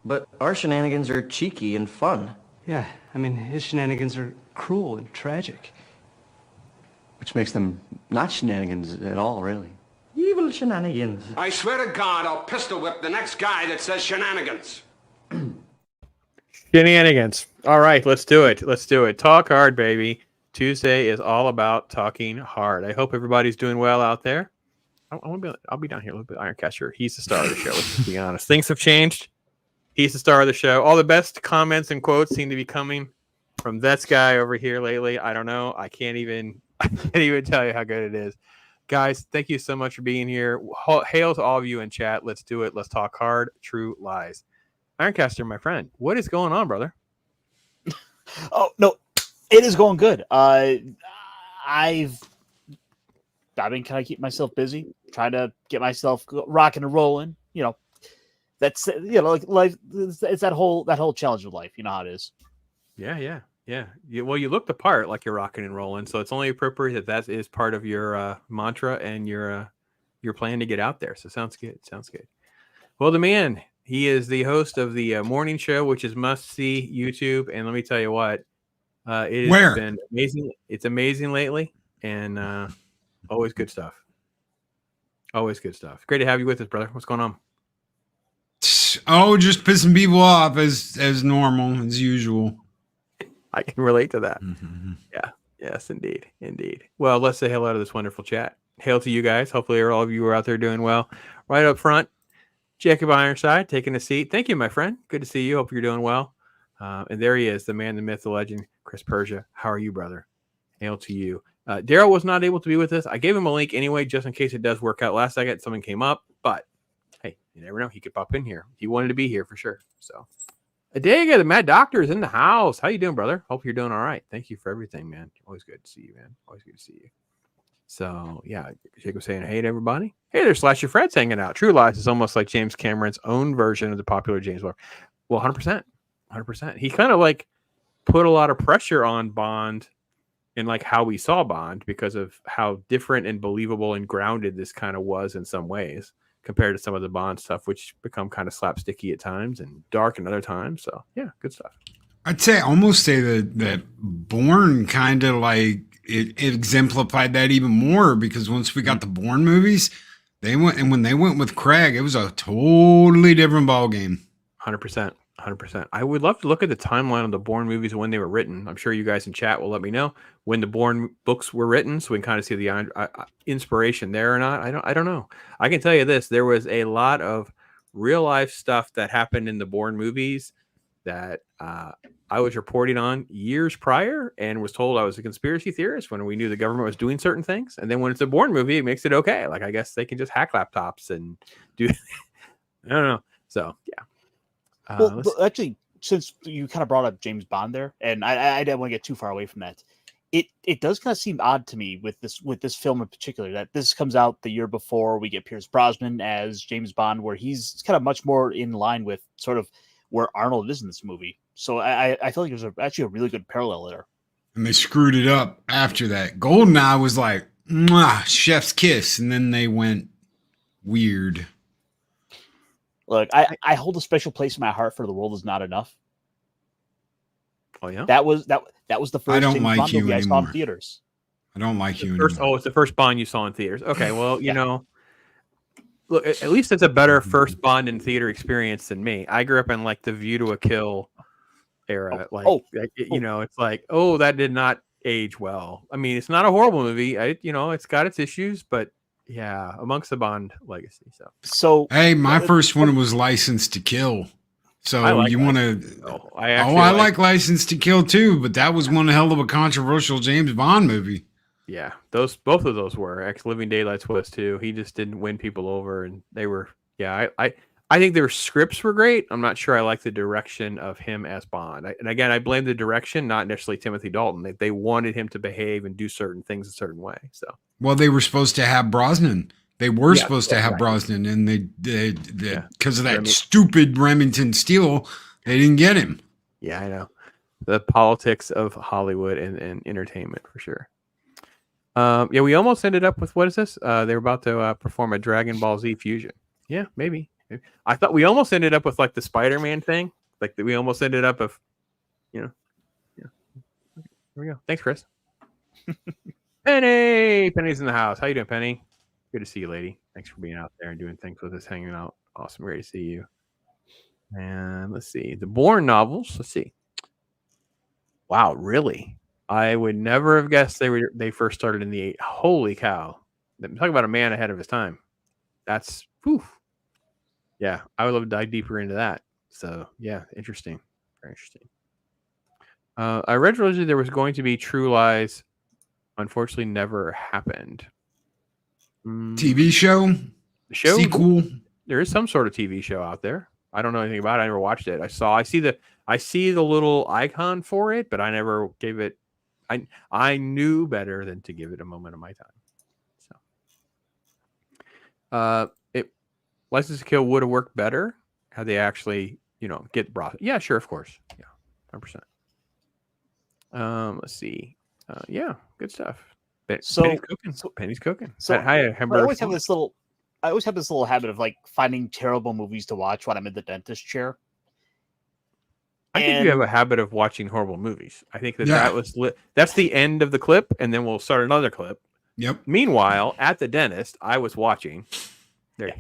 But our shenanigans are cheeky and fun. Yeah, I mean, his shenanigans are cruel and tragic. Which makes them not shenanigans at all, really. Evil shenanigans. I swear to God, I'll pistol whip the next guy that says shenanigans. Shenanigans. All right, let's do it. Let's do it. Talk hard, baby. Tuesday is all about talking hard. I hope everybody's doing well out there. I'll be down here a little bit. Ironcaster. He's the star of the show. Let's be honest. Things have changed. He's the star of the show. All the best comments and quotes seem to be coming from this guy over here lately. I don't know. I can't even tell you how good it is. Guys, thank you so much for being here. Hail to all of you in chat. Let's do it. Let's talk hard, true lies. Ironcaster, my friend, what is going on, brother? Oh, no, it is going good. I've been kind of keeping myself busy, trying to get myself rocking and rolling. You know, that's, you know, like life. It's that whole challenge of life. You know how it is. Yeah. Well, you look the part, like you're rocking and rolling. So it's only appropriate that is part of your mantra and your plan to get out there. So sounds good. Well, the man, he is the host of the morning show, which is must see YouTube. And let me tell you what, it has been amazing. It's amazing lately, and always good stuff. Great to have you with us, brother. What's going on? Oh, just pissing people off as normal, as usual. I can relate to that. Mm-hmm. Yeah. Yes, indeed. Well, let's say hello to this wonderful chat. Hail to you guys. Hopefully all of you are out there doing well. Right up front, Jacob Ironside taking a seat. Thank you, my friend. Good to see you. Hope you're doing well. And there he is, the man, the myth, the legend, Chris Persia. How are you, brother? Hail to you. Daryl was not able to be with us. I gave him a link anyway, just in case it does work out last second. Something came up, but hey, you never know. He could pop in here. He wanted to be here for sure. So, Adega, the Mad Doctor, is in the house. How you doing, brother? Hope you're doing all right. Thank you for everything, man. Always good to see you, man. Always good to see you. So, yeah, Jacob saying, hey to everybody. Hey there, Slasher Fred's hanging out. True Lies is almost like James Cameron's own version of the popular James Bond. Well, 100%. He kind of like put a lot of pressure on Bond and like how we saw Bond because of how different and believable and grounded this kind of was in some ways compared to some of the Bond stuff, which become kind of slapsticky at times and dark at other times. So yeah, good stuff. I'd almost say that Bourne kind of like it exemplified that even more, because once we got the Bourne movies, when they went with Craig, it was a totally different ball game. 100%. I would love to look at the timeline of the Bourne movies and when they were written. I'm sure you guys in chat will let me know when the Bourne books were written, so we can kind of see the inspiration there or not. I don't know. I can tell you this: there was a lot of real life stuff that happened in the Bourne movies that I was reporting on years prior and was told I was a conspiracy theorist when we knew the government was doing certain things. And then when it's a Bourne movie, it makes it okay. Like, I guess they can just hack laptops and do. I don't know. So yeah. Well, actually, since you kind of brought up James Bond there, and I didn't want to get too far away from that, it does kind of seem odd to me with this film in particular that this comes out the year before we get Pierce Brosnan as James Bond, where he's kind of much more in line with sort of where Arnold is in this movie. So I feel like there's actually a really good parallel there. And they screwed it up after that. GoldenEye was like, mwah, chef's kiss, and then they went weird. Look, I hold a special place in my heart for The World Is Not Enough. Oh yeah, that was the first. I don't James like Bond you movie I saw anymore. in theaters. I don't like the you first, anymore. Oh, it's the first Bond you saw in theaters. Okay, well, you know, look, at least it's a better first Bond in theater experience than me. I grew up in like the View to a Kill era. You know, it's like, oh, that did not age well. I mean, it's not a horrible movie. It's got its issues, but yeah, amongst the Bond legacy. So hey, my first one was License to Kill. So you want to? I like License to Kill too, but that was one hell of a controversial James Bond movie. Yeah, both of those were. Living Daylights was too. He just didn't win people over, and they were. Yeah, I think their scripts were great. I'm not sure I like the direction of him as Bond. And again, I blame the direction, not necessarily Timothy Dalton. They wanted him to behave and do certain things a certain way. So, well, they were supposed to have Brosnan. They were supposed to have Brosnan, and they because of that stupid Remington Steele, they didn't get him. Yeah, I know. The politics of Hollywood and entertainment for sure. Yeah, we almost ended up with, what is this? They were about to perform a Dragon Ball Z fusion. Yeah, maybe. I thought we almost ended up with like the Spider-Man thing. Like we almost ended up with, yeah. Here we go. Thanks, Chris. Penny's in the house. How you doing, Penny? Good to see you, lady. Thanks for being out there and doing things with us, hanging out. Awesome. Great to see you. And let's see. The Bourne novels. Let's see. Wow, really? I would never have guessed they first started in the 80s. Holy cow. Talk about a man ahead of his time. That's whew. Yeah, I would love to dive deeper into that. So yeah, interesting. Very interesting. I read originally there was going to be True Lies. Unfortunately, never happened. TV show? The show sequel? There is some sort of TV show out there. I don't know anything about it. I never watched it. I see the little icon for it, but I never gave it. I knew better than to give it a moment of my time. So, License to Kill would have worked better had they actually, get brought. Yeah, sure, of course. Yeah, 100%. Let's see. Yeah, good stuff. Penny's cooking. Penny's cooking. So I always have this little habit of like finding terrible movies to watch when I'm in the dentist chair. I think you have a habit of watching horrible movies. I think that's the end of the clip, and then we'll start another clip. Yep. Meanwhile, at the dentist, I was watching. There. Yeah.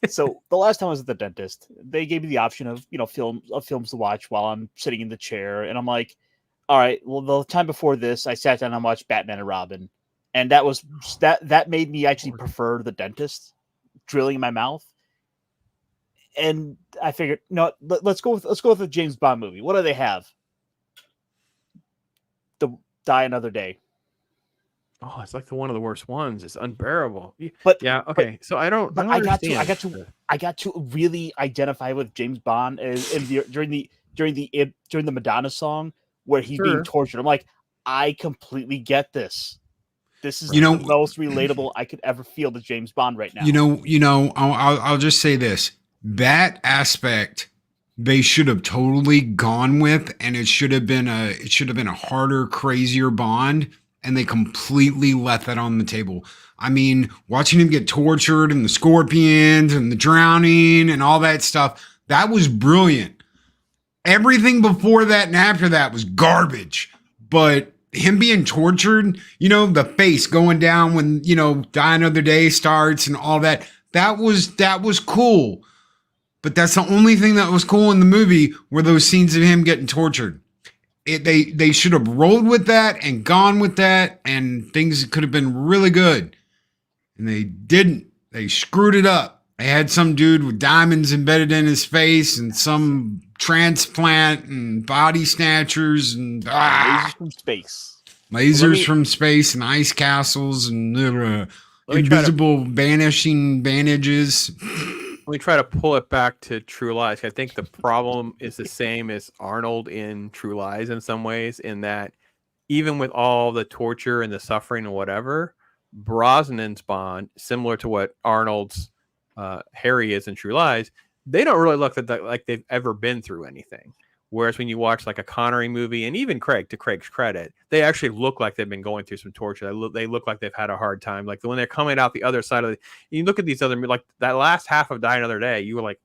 So the last time I was at the dentist, they gave me the option of films to watch while I'm sitting in the chair, and I'm like, all right. Well, the time before this, I sat down and watched Batman and Robin, and that made me actually prefer the dentist drilling in my mouth. And I figured, no, let's go with the James Bond movie. What do they have? Die Another Day. Oh, it's like one of the worst ones. It's unbearable. But yeah, okay. So I don't understand. I got to really identify with James Bond during the Madonna song where he's being tortured. I'm like, I completely get this. This is the most relatable I could ever feel to James Bond right now. I'll just say this. That aspect they should have totally gone with, and it should have been a harder, crazier Bond, and they completely left that on the table. I mean, watching him get tortured and the scorpions and the drowning and all that stuff, that was brilliant. Everything before that and after that was garbage. But him being tortured, the face going down when, Die Another Day starts and all that, that was cool. But that's the only thing that was cool in the movie were those scenes of him getting tortured. They should have rolled with that and gone with that, and things could have been really good. And they didn't. They screwed it up. They had some dude with diamonds embedded in his face and some transplant and body snatchers and lasers from space. Lasers from space and ice castles and invisible vanishing bandages. Let me try to pull it back to True Lies. I think the problem is the same as Arnold in True Lies in some ways, in that even with all the torture and the suffering and whatever, Brosnan's Bond, similar to what Arnold's Harry is in True Lies, they don't really look like they've ever been through anything. Whereas when you watch like a Connery movie, and even Craig, to Craig's credit, they actually look like they've been going through some torture. They look like they've had a hard time. Like when they're coming out the other side of it, you look at these other, like that last half of Die Another Day, you were like,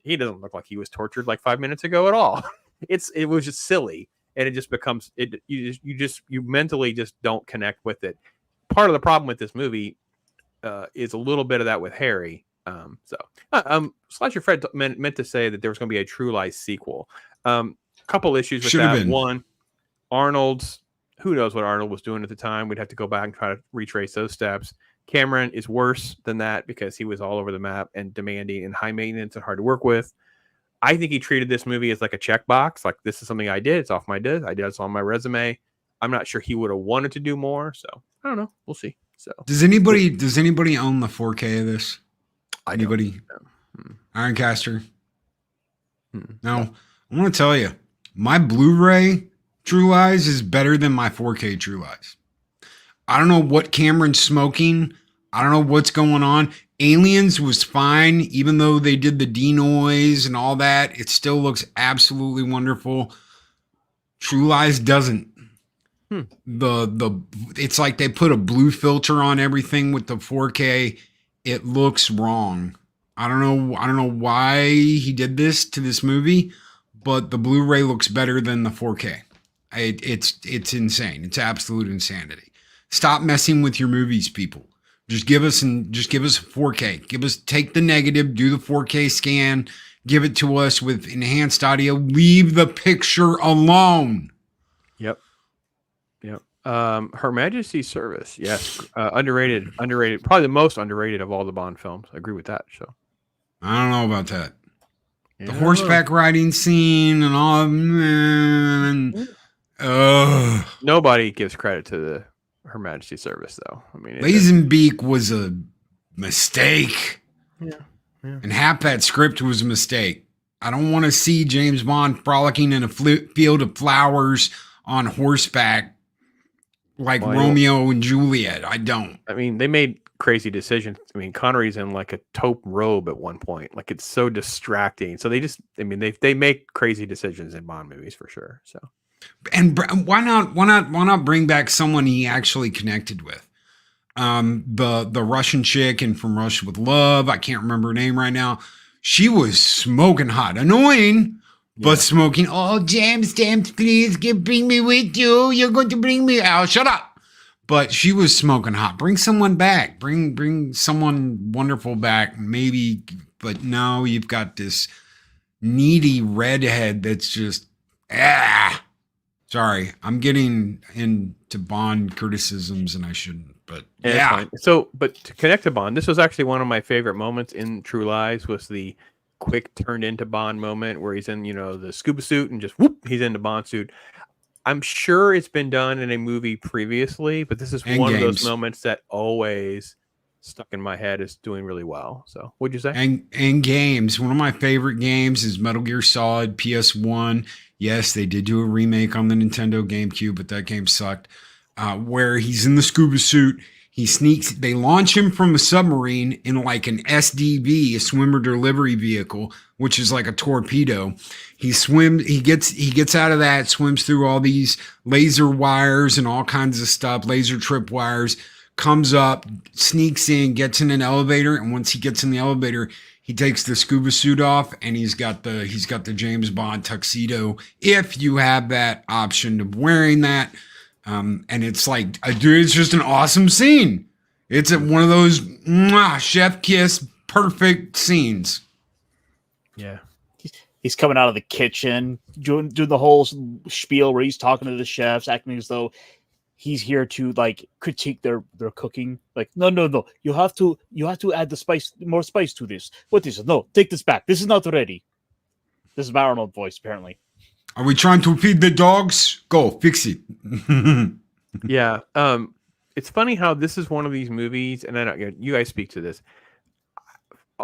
he doesn't look like he was tortured like 5 minutes ago at all. It was just silly, and it just becomes you mentally just don't connect with it. Part of the problem with this movie is a little bit of that with Harry. Slasher Fred meant to say that there was going to be a True Lies sequel. Couple issues with that. One, Arnold's, who knows what Arnold was doing at the time. We'd have to go back and try to retrace those steps. Cameron is worse than that because he was all over the map and demanding and high maintenance and hard to work with. I think he treated this movie as like a checkbox. Like, this is something I did. It's off my disc. I did. It's on my resume. I'm not sure he would have wanted to do more. So I don't know. We'll see. So does anybody own the 4K of this? Anybody? Ironcaster? No. I want to tell you, my Blu-ray True Lies is better than my 4K True Lies. I don't know what Cameron's smoking. I don't know what's going on. Aliens was fine, even though they did the denoise and all that. It still looks absolutely wonderful. True Lies doesn't. It's like they put a blue filter on everything with the 4K. It looks wrong. I don't know why he did this to this movie, but the Blu-ray looks better than the 4K. It's insane. It's absolute insanity. Stop messing with your movies, people. Just give us a 4K. Take the negative, do the 4K scan, give it to us with enhanced audio. Leave the picture alone. Yep. Her Majesty's Service, yes, underrated, probably the most underrated of all the Bond films. I agree with that. So I don't know about that. The horseback riding scene and all, man. Nobody gives credit to Her Majesty's Service, though. I mean, Lazenbeek was a mistake. Yeah. And half that script was a mistake. I don't want to see James Bond frolicking in a field of flowers on horseback like Romeo and Juliet. I don't. I mean, they made crazy decisions. I mean, Connery's in like a taupe robe at one point. Like, it's so distracting. So they make crazy decisions in Bond movies for sure. So, and why not bring back someone he actually connected with? The Russian chick and From Russia with Love. I can't remember her name right now. She was smoking hot, annoying, but smoking. Oh, James, please bring me with you. You're going to bring me out. Shut up. But she was smoking hot. Bring someone back. Bring someone wonderful back. Maybe, but no, you've got this needy redhead that's just Sorry, I'm getting into Bond criticisms and I shouldn't. But yeah. Fine. So, but to connect to Bond, this was actually one of my favorite moments in True Lies. Was the quick turned into Bond moment where he's in, the scuba suit and just whoop, he's in the Bond suit. I'm sure it's been done in a movie previously, but this is one of those moments that always stuck in my head as doing really well. So, what'd you say? And games. One of my favorite games is Metal Gear Solid PS1. Yes, they did do a remake on the Nintendo GameCube, but that game sucked. Where he's in the scuba suit, he sneaks. They launch him from a submarine in like an SDV, a swimmer delivery vehicle, which is like a torpedo. He gets out of that, swims through all these laser wires and all kinds of stuff, laser trip wires. Comes up, sneaks in, gets in an elevator, and once he gets in the elevator, he takes the scuba suit off, and he's got the James Bond tuxedo. If you have that option of wearing that. And it's like, dude, it's just an awesome scene. It's one of those chef kiss perfect scenes. Yeah. He's coming out of the kitchen, doing the whole spiel where he's talking to the chefs, acting as though he's here to like critique their cooking. Like, no. You have to add more spice to this. What is it? No, take this back. This is not ready. This is my Arnold voice, apparently. Are we trying to feed the dogs? Go fix it. Yeah. It's funny how this is one of these movies, and then you guys speak to this.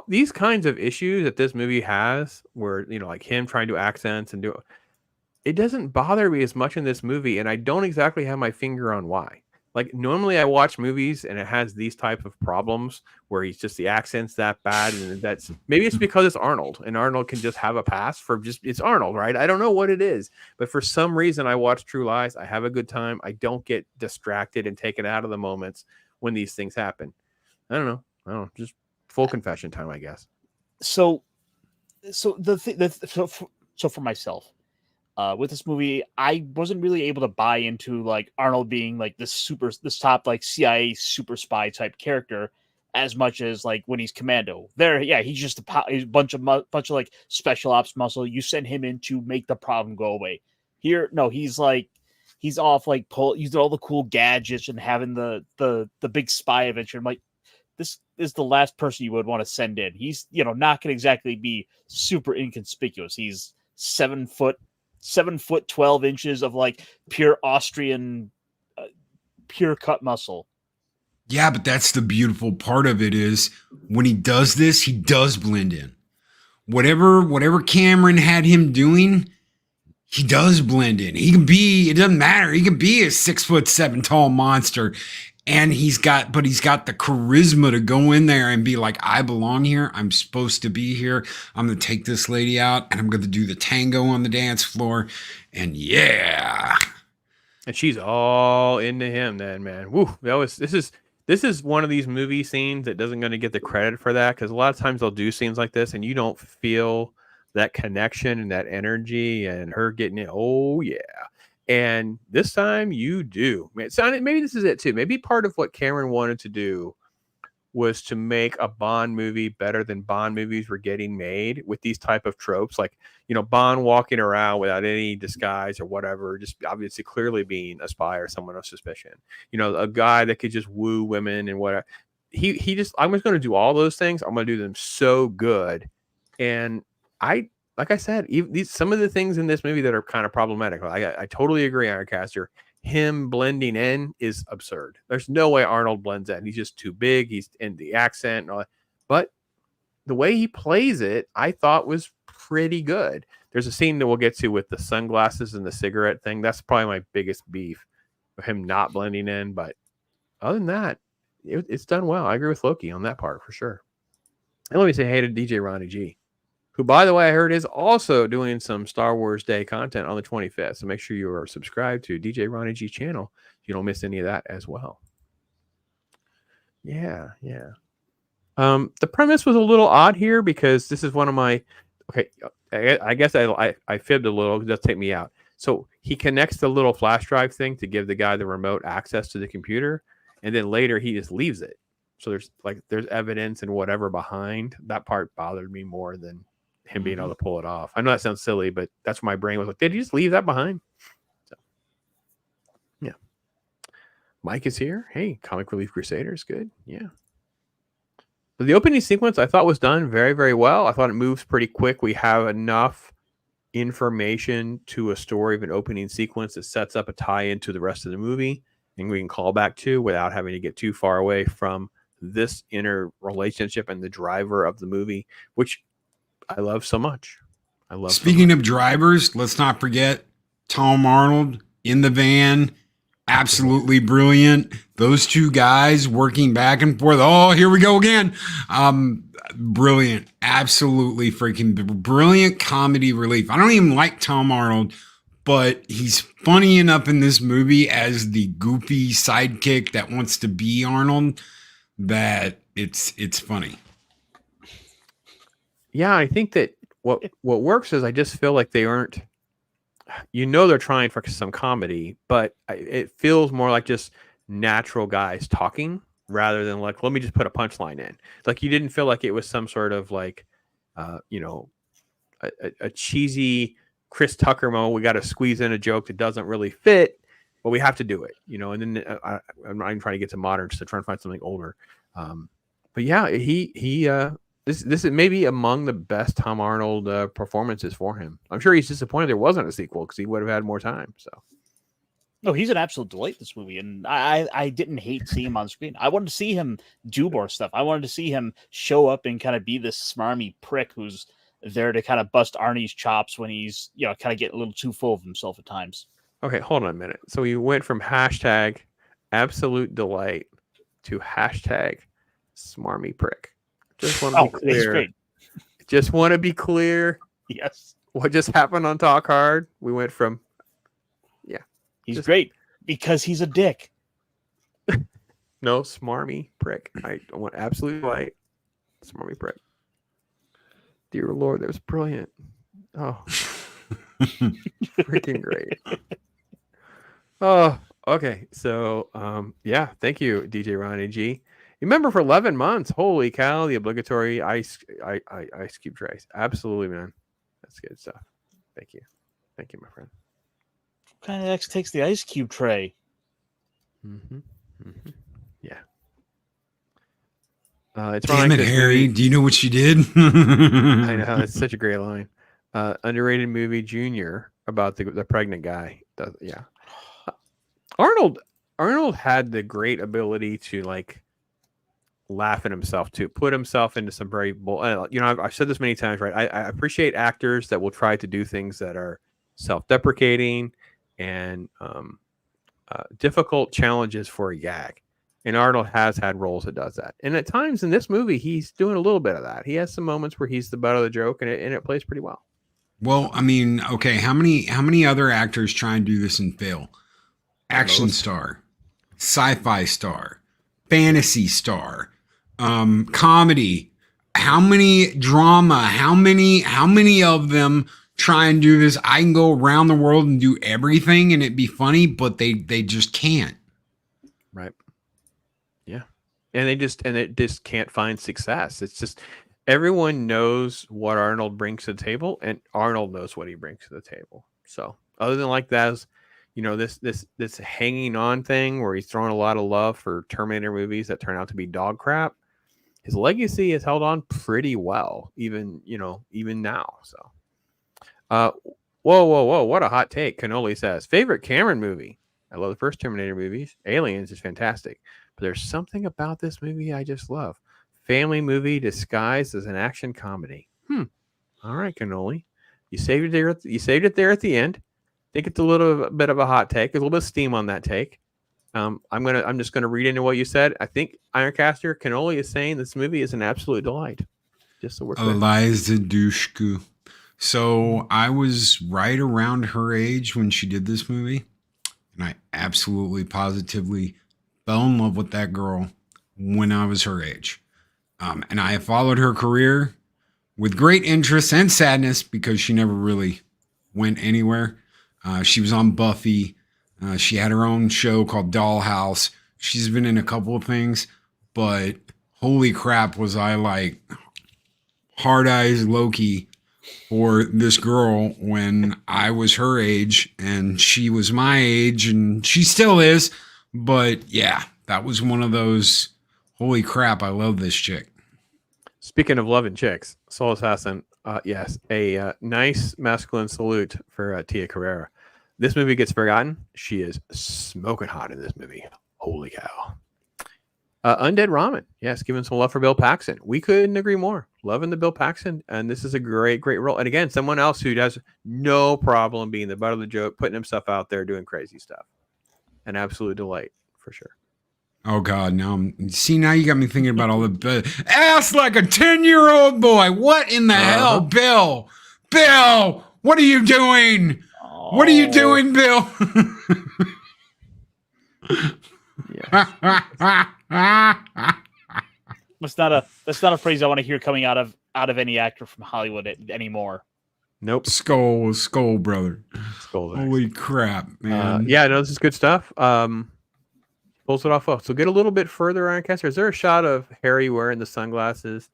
These kinds of issues that this movie has, where like him trying to accents and do it doesn't bother me as much in this movie, and I don't exactly have my finger on why. Like, normally I watch movies and it has these type of problems where he's just the accent's that bad, and that's maybe it's because it's Arnold, and Arnold can just have a pass for it's Arnold, right? I don't know what it is, but for some reason I watch True Lies. I have a good time. I don't get distracted and taken out of the moments when these things happen. I don't know. Just full confession time, I guess. So for myself. With this movie, I wasn't really able to buy into like Arnold being like this top like CIA super spy type character as much as like when he's Commando. He's just a bunch of like special ops muscle. You send him in to make the problem go away. Here, no, he's off like using all the cool gadgets and having the big spy adventure. I'm like, this is the last person you would want to send in. He's not going to exactly be super inconspicuous. He's 7 foot 12 inches of like pure Austrian pure cut muscle. Yeah, but that's the beautiful part of it is when he does this, he does blend in. Whatever Cameron had him doing, he does blend in. It doesn't matter. He can be a 6'7" tall monster. And he's got the charisma to go in there and be like, I belong here. I'm supposed to be here. I'm going to take this lady out and I'm going to do the tango on the dance floor. And yeah. And she's all into him then, man. Woo. This this is one of these movie scenes that doesn't going to get the credit for that, because a lot of times they'll do scenes like this and you don't feel that connection and that energy and her getting it. Oh yeah. And this time you do. Maybe this is it too. Maybe part of what Cameron wanted to do was to make a Bond movie better than Bond movies were getting made with these type of tropes, like, you know, Bond walking around without any disguise or whatever, just obviously clearly being a spy or someone of suspicion. You know, a guy that could just woo women and whatever. I'm just going to do all those things. I'm going to do them so good. And like I said, some of the things in this movie that are kind of problematic. I totally agree, Ironcaster. Him blending in is absurd. There's no way Arnold blends in. He's just too big. He's in the accent and all that. But the way he plays it, I thought was pretty good. There's a scene that we'll get to with the sunglasses and the cigarette thing. That's probably my biggest beef of him not blending in. But other than that, it's done well. I agree with Loki on that part for sure. And let me say hey to DJ Ronnie G, who, by the way, I heard is also doing some Star Wars Day content on the 25th. So make sure you are subscribed to DJ Ronnie G channel. You don't miss any of that as well. Yeah. The premise was a little odd here because this is one of my... Okay, I guess I fibbed a little. It does take me out. So he connects the little flash drive thing to give the guy the remote access to the computer. And then later he just leaves it. So there's evidence and whatever behind. That part bothered me more than him being able to pull it off. I know that sounds silly, but that's where my brain was like, did he just leave that behind? So, yeah. Mike is here. Hey, Comic Relief Crusaders. Good. Yeah. But the opening sequence I thought was done very, very well. I thought it moves pretty quick. We have enough information to a story of an opening sequence that sets up a tie into the rest of the movie and we can call back to without having to get too far away from this inner relationship and the driver of the movie, which I love so much. Speaking of drivers, let's not forget Tom Arnold in the van. Absolutely brilliant. Those two guys working back and forth. Oh, here we go again. Brilliant. Absolutely freaking brilliant comedy relief. I don't even like Tom Arnold, but he's funny enough in this movie as the goofy sidekick that wants to be Arnold that it's funny. Yeah, I think that what works is I just feel like they aren't, they're trying for some comedy, but it feels more like just natural guys talking rather than like, let me just put a punchline in. Like you didn't feel like it was some sort of like, a cheesy Chris Tucker moment. We got to squeeze in a joke that doesn't really fit, but we have to do it, and then I'm not even trying to get to modern, just to try and find something older. But yeah, This is maybe among the best Tom Arnold performances for him. I'm sure he's disappointed there wasn't a sequel because he would have had more time. So, no, he's an absolute delight this movie, and I didn't hate seeing him on screen. I wanted to see him do more stuff. I wanted to see him show up and kind of be this smarmy prick who's there to kind of bust Arnie's chops when he's kind of getting a little too full of himself at times. Okay, hold on a minute. So you went from hashtag absolute delight to hashtag smarmy prick. Just want to be clear. It's great. Just want to be clear. Yes. What just happened on Talk Hard? We went from, he's great because he's a dick. No, smarmy prick. I want absolute light. Smarmy prick. Dear Lord, that was brilliant. Oh, freaking great. Oh, okay. So, thank you, DJ Ronnie G. Remember for 11 months, holy cow, the obligatory ice cube trays. Absolutely, man. That's good stuff. Thank you, my friend. What kind of X takes the ice cube tray? Yeah. It's Damn it, Harry. movie. Do you know what you did? I know. It's such a great line. Underrated movie, Junior, about the pregnant guy. Yeah. Arnold had the great ability to like laugh at himself, to put himself into some very I've said this many times, right? I appreciate actors that will try to do things that are self-deprecating and difficult challenges for a gag. And Arnold has had roles that does that. And at times in this movie, he's doing a little bit of that. He has some moments where he's the butt of the joke and it plays pretty well. Well, I mean, okay, how many other actors try and do this and fail? Action star, sci-fi star, fantasy star, comedy. How many drama? How many of them try and do this? I can go around the world and do everything and it'd be funny, but they just can't. Right. Yeah. And it just can't find success. It's just everyone knows what Arnold brings to the table, and Arnold knows what he brings to the table. So other than like that, is, this hanging on thing where he's throwing a lot of love for Terminator movies that turn out to be dog crap. His legacy has held on pretty well, even now. So, whoa! What a hot take! Cannoli says favorite Cameron movie. I love the first Terminator movies. Aliens is fantastic, but there's something about this movie I just love. Family movie disguised as an action comedy. All right, Cannoli, you saved it there. You saved it there at the end. I think it's a little bit of a hot take. There's a little bit of steam on that take. I'm just gonna read into what you said. I think Ironcaster Cannoli is saying this movie is an absolute delight. Just so we're clear. Eliza Dushku. So I was right around her age when she did this movie, and I absolutely positively fell in love with that girl when I was her age. And I have followed her career with great interest and sadness because she never really went anywhere. She was on Buffy. She had her own show called Dollhouse. She's been in a couple of things, but holy crap, was I like hard eyes Loki for this girl when I was her age and she was my age and she still is. But yeah, that was one of those, holy crap, I love this chick. Speaking of loving chicks, Soul Assassin, yes, a nice masculine salute for Tia Carrera. This movie gets forgotten. She is smoking hot in this movie. Holy cow. Undead Ramen. Yes, giving some love for Bill Paxton. We couldn't agree more. Loving the Bill Paxton. And this is a great, great role. And again, someone else who has no problem being the butt of the joke, putting himself out there, doing crazy stuff. An absolute delight, for sure. Oh, God. Now you got me thinking about all the ass like a 10-year-old boy. What in the hell, Bill? Bill, what are you doing? What are you doing, Bill? That's not a phrase I want to hear coming out of any actor from Hollywood anymore. Nope. Skull, brother. Skull. Holy crap, man. Yeah, no, this is good stuff. Pulls it off well. So get a little bit further, Ironcaster. Is there a shot of Harry wearing the sunglasses?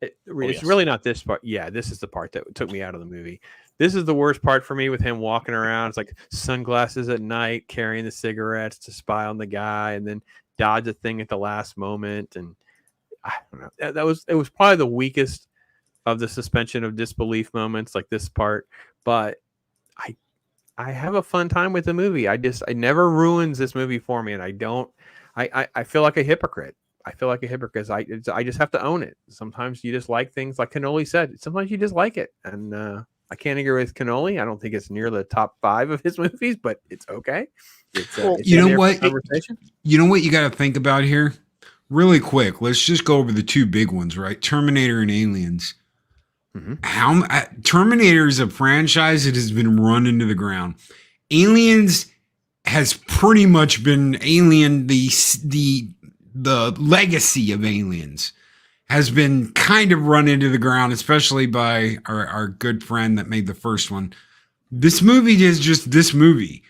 It's really not this part. Yeah, this is the part that took me out of the movie. This is the worst part for me with him walking around. It's like sunglasses at night, carrying the cigarettes to spy on the guy, and then dodge a thing at the last moment. And I don't know. It was probably the weakest of the suspension of disbelief moments, like this part. But I have a fun time with the movie. It never ruins this movie for me, and I feel like a hypocrite. I feel like a hypocrite because I just have to own it. Sometimes you just like things, like Cannoli said. Sometimes you just like it, and I can't agree with Cannoli. I don't think it's near the top 5 of his movies, but it's okay. It's you know what? You know what you got to think about here, really quick. Let's just go over the 2 big ones, right? Terminator and Aliens. Mm-hmm. Terminator is a franchise that has been run into the ground. Aliens has pretty much been the legacy of Aliens has been kind of run into the ground, especially by our good friend that made the first one. This movie is just this movie.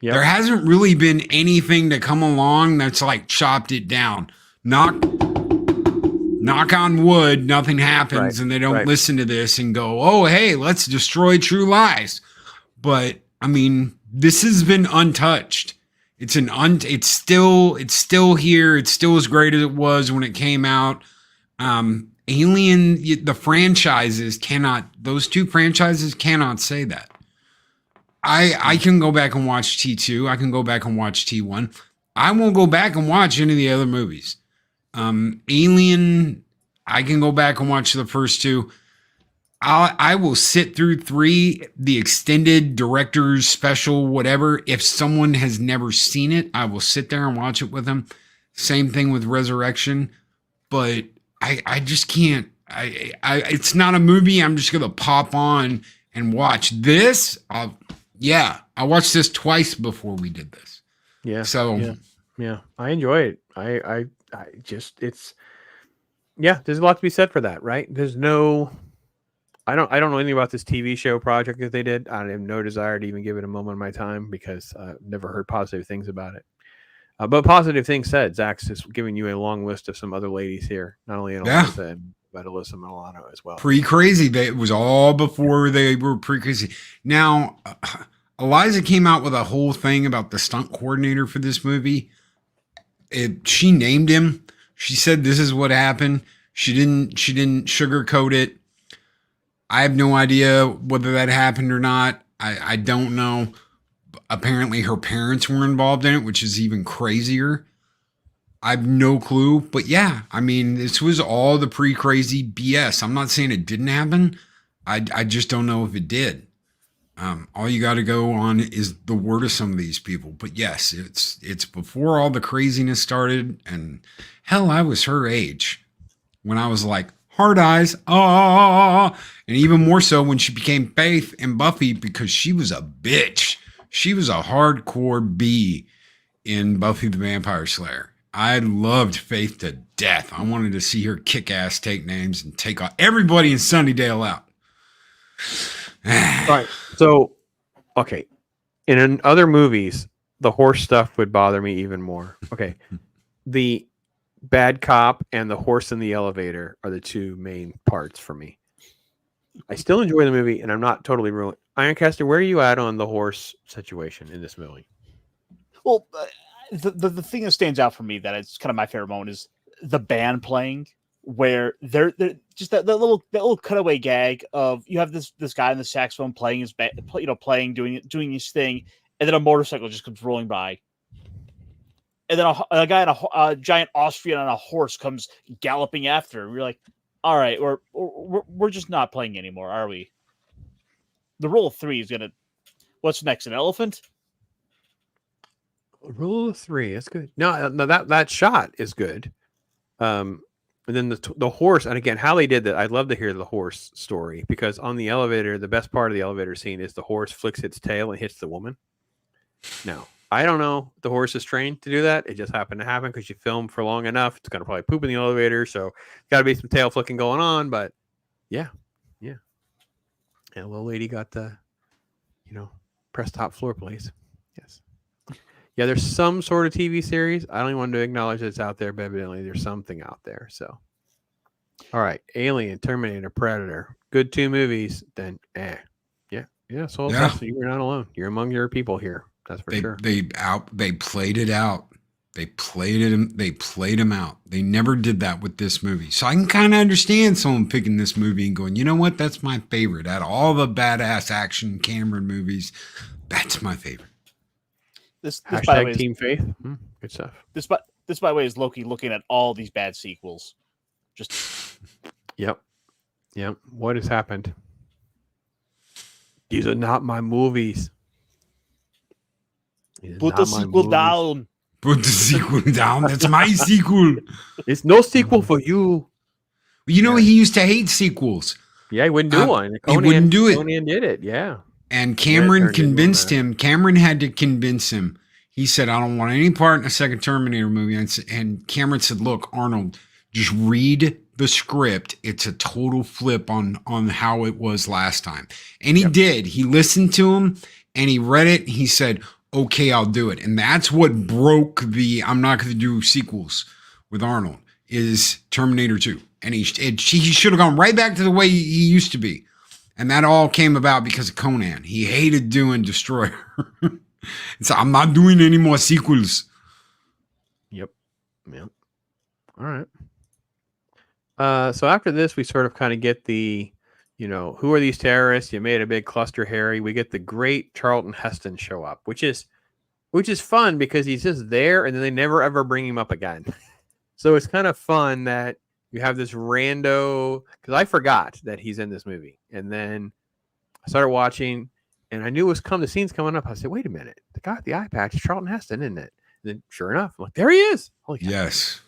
Yep. There hasn't really been anything to come along that's like chopped it down. Knock on wood, nothing happens, and they don't listen to this and go, oh, hey, let's destroy True Lies. But I mean, this has been untouched. It's still here. It's still as great as it was when it came out. Alien, the franchises those 2 franchises cannot say that. I can go back and watch T2. I can go back and watch T1. I won't go back and watch any of the other movies. Alien, I can go back and watch the first 2. I will sit through 3, the extended director's special, whatever. If someone has never seen it, I will sit there and watch it with them. Same thing with Resurrection. But I just can't. It's not a movie I'm just going to pop on and watch. This, I watched this twice before we did this. Yeah. So, yeah. I enjoy it. I there's a lot to be said for that, right? I don't know anything about this TV show project that they did. I have no desire to even give it a moment of my time because I've never heard positive things about it. But positive things said, Zach's just giving you a long list of some other ladies here, not only in Eliza, but Alyssa Milano as well. Pre-crazy. It was all before they were pre-crazy. Now, Eliza came out with a whole thing about the stunt coordinator for this movie. She named him. She said this is what happened. She didn't sugarcoat it. I have no idea whether that happened or not. I don't know. Apparently her parents were involved in it, which is even crazier. I have no clue. But yeah, I mean, this was all the pre-crazy BS. I'm not saying it didn't happen. I just don't know if it did. All you got to go on is the word of some of these people. But yes, it's before all the craziness started. And hell, I was her age when I was like, hard eyes, and even more so when she became Faith and Buffy, because she was a bitch. She was a hardcore B in Buffy the Vampire Slayer. I loved Faith to death. I wanted to see her kick ass, take names, and take everybody in Sunnydale out. All right. So, okay. In other movies, the horse stuff would bother me even more. Okay. The bad cop and the horse in the elevator are the two main parts for me. I still enjoy the movie, and I'm not totally ruined. Ironcaster, where are you at on the horse situation in this movie? Well, the thing that stands out for me that it's kind of my favorite moment is the band playing, where they're just that little cutaway gag of you have this guy on the saxophone playing his doing his thing, and then a motorcycle just comes rolling by. And then a guy on a giant Austrian on a horse comes galloping after. We're like, all right, we're just not playing anymore, are we? The rule of three is gonna. What's next? An elephant? Rule of three. That's good. No, that shot is good. And then the horse, and again, how they did that. I'd love to hear the horse story, because on the elevator, the best part of the elevator scene is the horse flicks its tail and hits the woman. Now, I don't know if the horse is trained to do that. It just happened to happen because you film for long enough. It's gonna probably poop in the elevator, so got to be some tail flicking going on. But yeah. And the little lady got the, press top floor, please. Yes. Yeah, there's some sort of TV series. I don't even want to acknowledge that it's out there, but evidently there's something out there. So, all right, Alien, Terminator, Predator, good 2 movies. Then, yeah. So you're not alone. You're among your people here. That's for sure. They played it out. They played him out. They never did that with this movie. So I can kind of understand someone picking this movie and going, you know what? That's my favorite. Out of all the badass action Cameron movies, that's my favorite. This by the way, Team Faith. Good stuff. This by the way is Loki looking at all these bad sequels. Just Yep. What has happened? These are not my movies. Put the sequel down. Put the sequel down. That's my sequel. It's no sequel for you. You know, he used to hate sequels. Yeah, he wouldn't do one. He wouldn't do it. Conan did it, yeah. And Cameron convinced him. Cameron had to convince him. He said, I don't want any part in a second Terminator movie. And Cameron said, look, Arnold, just read the script. It's a total flip on how it was last time. And he did. He listened to him and he read it. He said, okay, I'll do it. And that's what broke the I'm not going to do sequels with Arnold is Terminator 2. And he should have gone right back to the way he used to be. And that all came about because of Conan. He hated doing Destroyer. So I'm not doing any more sequels. Yep. All right. So after this, we sort of kind of get the, who are these terrorists? You made a big cluster, Harry. We get the great Charlton Heston show up, which is fun because he's just there and then they never ever bring him up again. So it's kind of fun that you have this rando, because I forgot that he's in this movie. And then I started watching and I knew the scene's coming up. I said, wait a minute. The guy with the eye patch is Charlton Heston, isn't it? And then sure enough, I'm like, there he is. Holy cow. Yes.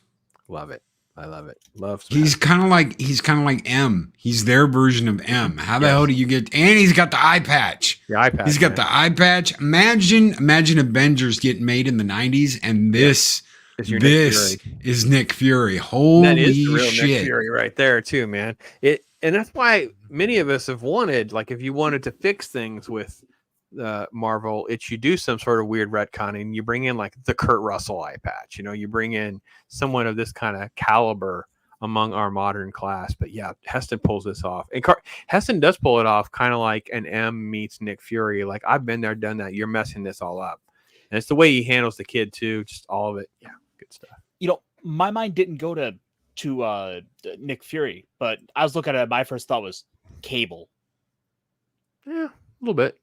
Love it. I love it. Love. He's kind of like M. He's their version of M. How the hell do you get? And he's got the eye patch. The eye patch. He's got the eye patch. Imagine Avengers getting made in the 90s, and this is your This Nick Fury. is Nick Fury. That Holy is the real shit. Nick Fury right there too, man. And that's why many of us have wanted, like, if you wanted to fix things with Marvel, you do some sort of weird retconning. You bring in like the Kurt Russell eye patch. You bring in someone of this kind of caliber among our modern class. But yeah, Heston pulls this off, and Heston does pull it off, kind of like an M meets Nick Fury. Like, I've been there, done that. You're messing this all up, and it's the way he handles the kid too. Just all of it. Yeah, good stuff. My mind didn't go to Nick Fury, but I was looking at it. My first thought was Cable. Yeah, a little bit.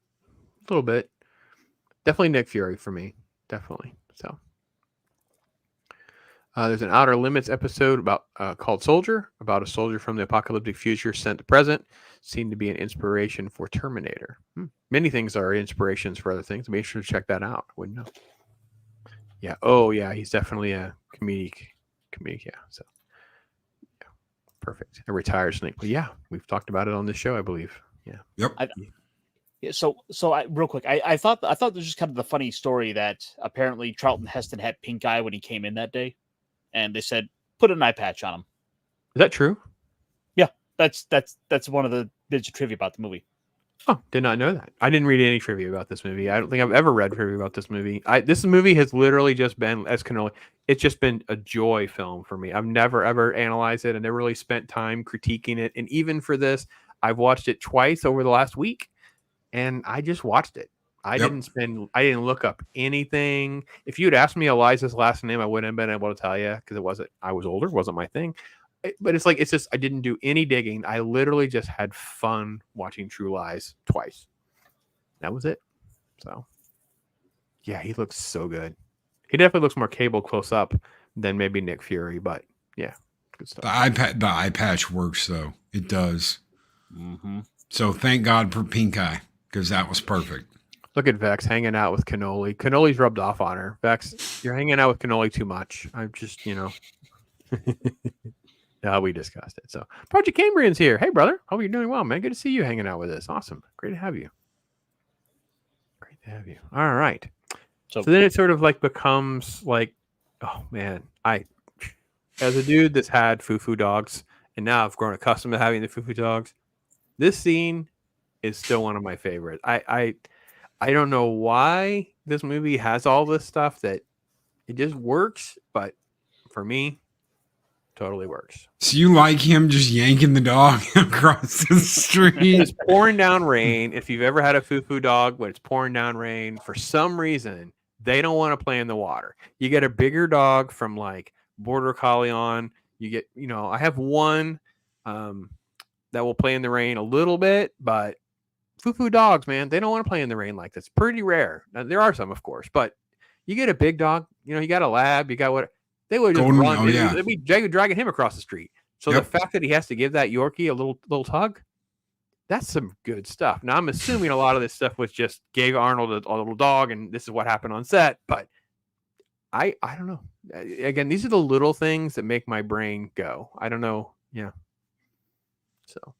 Definitely Nick Fury for me. Definitely. So there's an Outer Limits episode about called Soldier, about a soldier from the apocalyptic future sent to present, seemed to be an inspiration for Terminator. Many things are inspirations for other things. Make sure to check that out. Wouldn't know. Yeah. Oh yeah, he's definitely a comedic. Yeah. So yeah, perfect. A retired snake. But yeah, we've talked about it on this show, I believe. Yeah. Yep. So real quick, I thought this was just kind of the funny story that apparently Charlton Heston had pink eye when he came in that day, and they said put an eye patch on him. Is that true? Yeah, that's one of the bits of trivia about the movie. Oh, did not know that. I didn't read any trivia about this movie. I don't think I've ever read trivia about this movie. This movie has literally just been, as Cannoli, it's just been a joy film for me. I've never, ever analyzed it and never really spent time critiquing it. And even for this, I've watched it twice over the last week, and I just watched it. I didn't look up anything. If you had asked me Eliza's last name, I wouldn't have been able to tell you, because I was older, wasn't my thing. But it's just, I didn't do any digging. I literally just had fun watching True Lies twice. That was it. So, yeah, he looks so good. He definitely looks more Cable close up than maybe Nick Fury, but yeah, good stuff. The eye patch works, though. It does. Mm-hmm. So thank God for pink eye, because that was perfect. Look at Vex hanging out with Cannoli. Cannoli's rubbed off on her. Vex, you're hanging out with Cannoli too much. I'm just, Yeah, we discussed it. So Project Cambrian's here. Hey, brother. Hope you're doing well, man. Good to see you hanging out with us. Awesome. Great to have you. All right. So then it sort of like becomes like, oh, man. As a dude that's had foo-foo dogs, and now I've grown accustomed to having the foo-foo dogs, this scene is still one of my favorites. I don't know why this movie has all this stuff that it just works, but for me, totally works. So you like him just yanking the dog across the street? It's pouring down rain. If you've ever had a foo-foo dog, when it's pouring down rain, for some reason, they don't want to play in the water. You get a bigger dog from like Border Collie on. You get, I have one that will play in the rain a little bit, but foo-foo dogs, man, they don't want to play in the rain like this. Pretty rare. Now, there are some, of course, but you get a big dog, you got a lab, you got what. They would just run. Oh, yeah. They'd be dragging him across the street. So the fact that he has to give that Yorkie a little tug, that's some good stuff. Now, I'm assuming a lot of this stuff was just gave Arnold a little dog, and this is what happened on set. But I don't know. Again, these are the little things that make my brain go. I don't know. Yeah. So.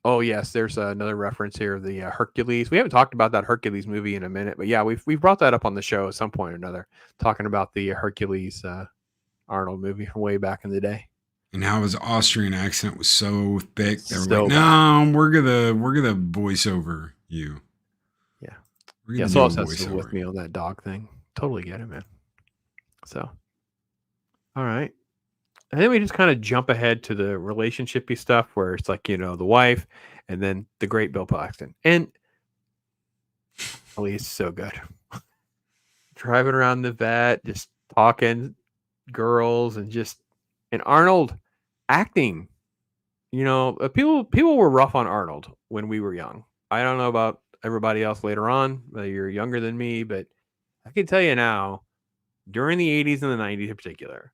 Oh, yes, there's another reference here, the Hercules. We haven't talked about that Hercules movie in a minute, but yeah, we've brought that up on the show at some point or another, talking about the Hercules Arnold movie from way back in the day. And how his Austrian accent was so thick. They were like, no, we're gonna voice over you. Yeah. Yeah, so with me on that dog thing. Totally get it, man. So, all right. And then we just kind of jump ahead to the relationshipy stuff where it's like, the wife and then the great Bill Paxton. And Elise is so good. Driving around the vet, just talking girls and Arnold acting. People were rough on Arnold when we were young. I don't know about everybody else later on, whether you're younger than me, but I can tell you now, during the 80s and the 90s in particular,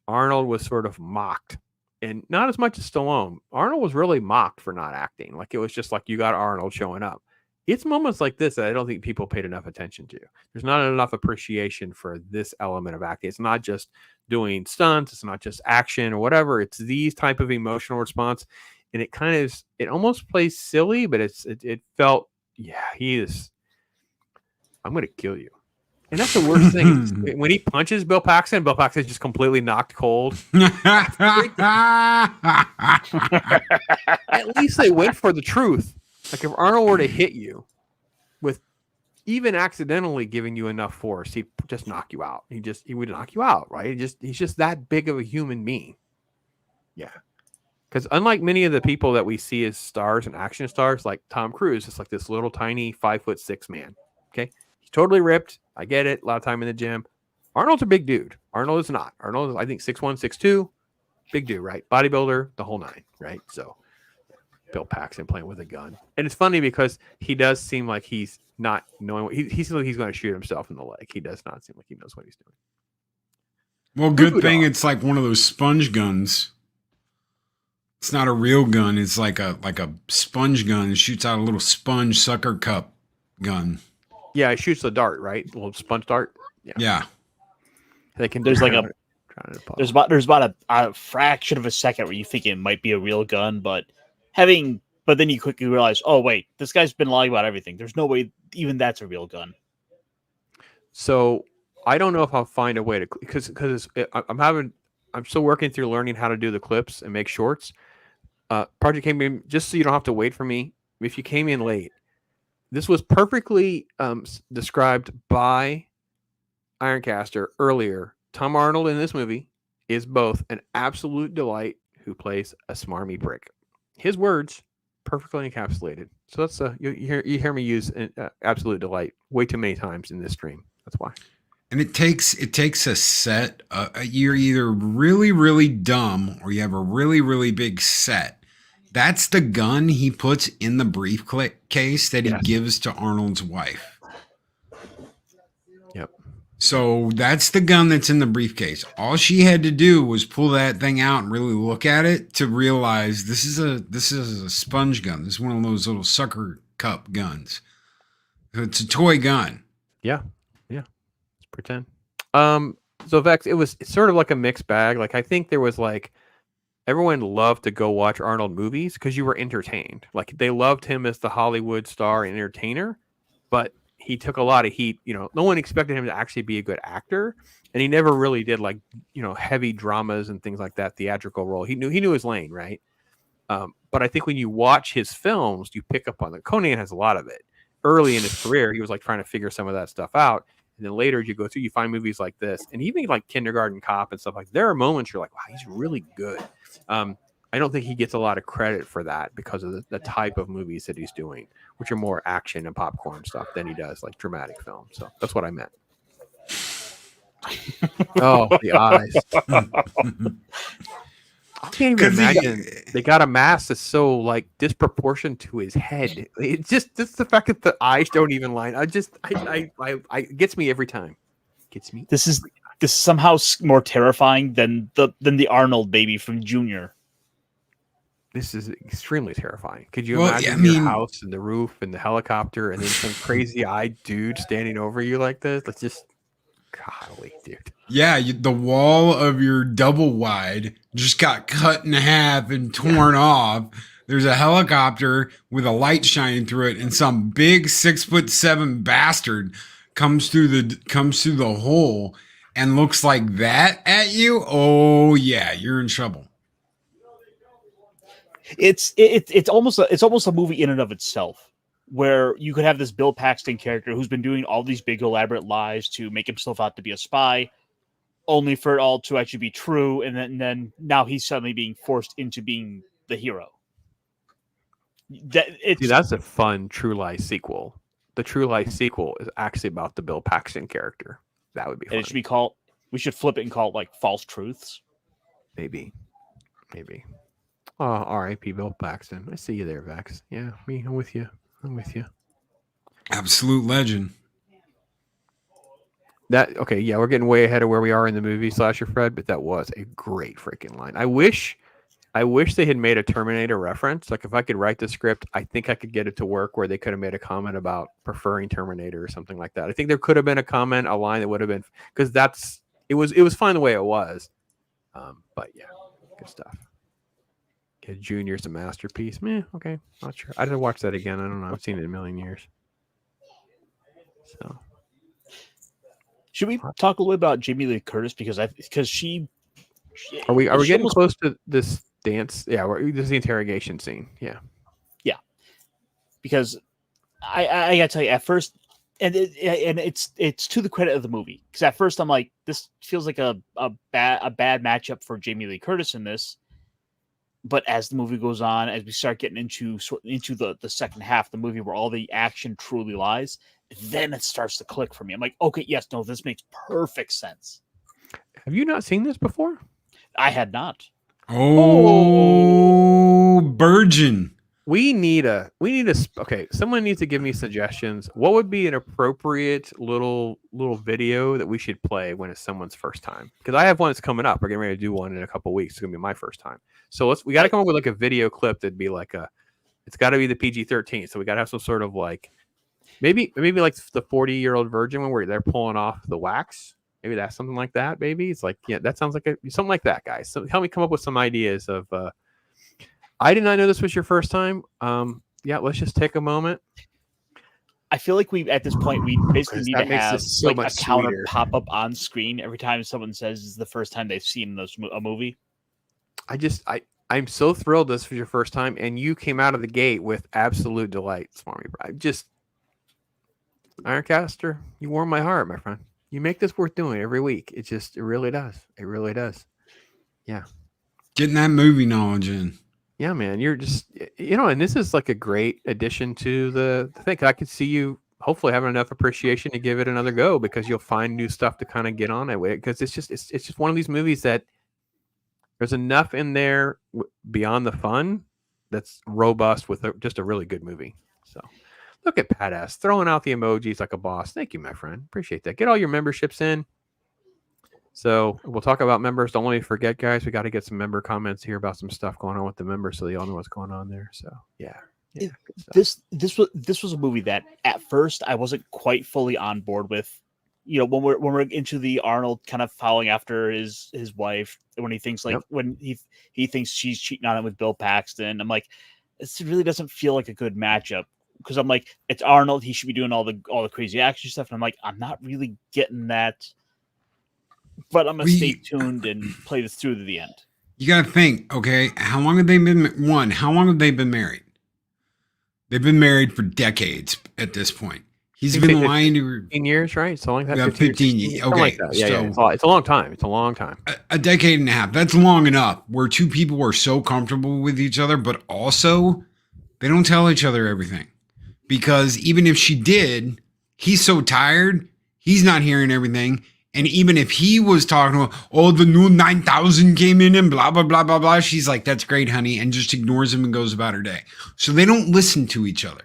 Arnold was sort of mocked, and not as much as Stallone. Arnold was really mocked for not acting. Like, it was just like, you got Arnold showing up. It's moments like this that I don't think people paid enough attention to. There's not enough appreciation for this element of acting. It's not just doing stunts. It's not just action or whatever. It's these type of emotional response. And it almost plays silly, but it felt, yeah, I'm going to kill you. And that's the worst thing. When he punches Bill Paxton's just completely knocked cold. At least they went for the truth. Like if Arnold were to hit you with even accidentally giving you enough force, he'd just knock you out. He would knock you out, right? He's just that big of a human being. Yeah. Because unlike many of the people that we see as stars and action stars, like Tom Cruise, is like this little tiny 5'6" man. Okay. He's totally ripped. I get it. A lot of time in the gym. Arnold's a big dude. Arnold is not. Arnold is, I think, 6'1", 6'2". Big dude, right? Bodybuilder, the whole nine, right? So Bill Paxton playing with a gun. And it's funny because he does seem like he's not knowing what he seems like he's going to shoot himself in the leg. He does not seem like he knows what he's doing. Well, good thing it's like one of those sponge guns. It's not a real gun. It's like a sponge gun. It shoots out a little sponge sucker cup gun. Yeah, it shoots the dart, right? A little sponge dart. Yeah. They can. There's about a fraction of a second where you think it might be a real gun, but then you quickly realize, oh wait, this guy's been lying about everything. There's no way even that's a real gun. So I don't know if I'll find a way to, because I'm still working through learning how to do the clips and make shorts. Project came in, just so you don't have to wait for me. If you came in late, this was perfectly described by Ironcaster earlier. Tom Arnold in this movie is both an absolute delight who plays a smarmy prick. His words perfectly encapsulated. So that's you hear me use absolute delight way too many times in this stream. That's why. And it takes a set. You're either really, really dumb or you have a really, really big set. That's the gun he puts in the briefcase that he gives to Arnold's wife. Yep. So that's the gun that's in the briefcase. All she had to do was pull that thing out and really look at it to realize this is a sponge gun. This is one of those little sucker cup guns. It's a toy gun. Yeah. Pretend. So Vex, it's sort of like a mixed bag. Like I think there was like everyone loved to go watch Arnold movies because you were entertained. Like they loved him as the Hollywood star and entertainer, but he took a lot of heat. You know, no one expected him to actually be a good actor, and he never really did like heavy dramas and things like that, theatrical role. He knew his lane, right? But I think when you watch his films, you pick up on it. Conan has a lot of it. Early in his career, he was like trying to figure some of that stuff out. And then later you go through, you find movies like this, and even like Kindergarten Cop and stuff like that. There are moments you're like, wow, he's really good. I don't think he gets a lot of credit for that because of the type of movies that he's doing, which are more action and popcorn stuff than he does like dramatic film. So that's what I meant. Oh, the eyes. I can't even imagine they got a mask that's so like disproportionate to his head. It's just the fact that the eyes don't even line. I it gets me every time. Gets me. This is somehow more terrifying than the Arnold baby from Junior. This is extremely terrifying. Could you imagine your house and the roof and the helicopter and then some crazy eyed dude standing over you like this? Let's just, golly, dude. Yeah, the wall of your double wide just got cut in half and torn off. There's a helicopter with a light shining through it, and some big 6'7" bastard comes through the hole and looks like that at you. Oh yeah, you're in trouble. It's almost a movie in and of itself, where you could have this Bill Paxton character who's been doing all these big elaborate lies to make himself out to be a spy, only for it all to actually be true, and then now he's suddenly being forced into being the hero. That's a fun True Lies sequel. The True Lies sequel is actually about the Bill Paxton character. That would be fun. And it should be called. We should flip it and call it like False Truths. Maybe. Oh, R.I.P. Bill Paxton. I see you there, Vex. Yeah, I'm with you. Absolute legend. We're getting way ahead of where we are in the movie, Slasher Fred, but that was a great freaking line. I wish they had made a Terminator reference. Like if I could write the script, I think I could get it to work where they could have made a comment about preferring Terminator or something like that. I think there could have been a line that would have been, because it was fine the way it was. But yeah, good stuff. Kid Junior's a masterpiece. Okay, not sure. I didn't watch that again. I don't know. I've seen it a million years. So Should we talk a little bit about Jamie Lee Curtis because she Are we getting almost close to this dance? Yeah, this is the interrogation scene. Yeah. because I gotta tell you at first, and it's to the credit of the movie because at first I'm like, this feels like a bad matchup for Jamie Lee Curtis in this, but as the movie goes on, as we start getting into the second half of the movie where all the action truly lies, then it starts to click for me. I'm like, okay, yes, no, this makes perfect sense. Have you not seen this before? I had not. Oh, Virgin. We need a okay. Someone needs to give me suggestions. What would be an appropriate little video that we should play when it's someone's first time? Because I have one that's coming up. We're getting ready to do one in a couple of weeks. It's gonna be my first time. So we got to come up with like a video clip that'd be like it's got to be the PG-13. So we got to have some sort of like maybe like the 40-year-old virgin one where they're pulling off the wax. Maybe that's something like that. Maybe it's like, yeah, that sounds like something like that, guys. So help me come up with some ideas of. I did not know this was your first time. Yeah, let's just take a moment. I feel like at this point we basically need to have so like a counter pop up on screen every time someone says it's the first time they've seen a movie. I'm so thrilled this was your first time, and you came out of the gate with absolute delight, Smarmy. Ironcaster, you warm my heart, my friend. You make this worth doing every week. It really does. It really does. Yeah. Getting that movie knowledge in. Yeah, man. You're just, and this is like a great addition to the thing. I could see you hopefully having enough appreciation to give it another go because you'll find new stuff to kind of get on it with. Because it's just one of these movies that there's enough in there beyond the fun that's robust with just a really good movie. So look at Pat S throwing out the emojis like a boss. Thank you, my friend. Appreciate that. Get all your memberships in. So we'll talk about members. Don't let me forget, guys. We got to get some member comments here about some stuff going on with the members, so they all know what's going on there. So yeah. This was a movie that at first I wasn't quite fully on board with. When we're into the Arnold kind of following after his wife, when he thinks when he thinks she's cheating on him with Bill Paxton, I'm like, this really doesn't feel like a good matchup because I'm like, it's Arnold. He should be doing all the crazy action stuff, and I'm like, I'm not really getting that. But I'm going to stay tuned and play this through to the end. You got to think, okay, how long have they been married? They've been married for decades at this point. He's been lying to her. 15 years, right? So like that. 15 years. Okay. Like that. Yeah, it's a long time. It's a long time. A decade and a half. That's long enough where two people are so comfortable with each other, but also they don't tell each other everything. Because even if she did, he's so tired, he's not hearing everything. And even if he was talking about, the new 9000 came in and blah, blah, blah, blah, blah. She's like, that's great, honey. And just ignores him and goes about her day. So they don't listen to each other.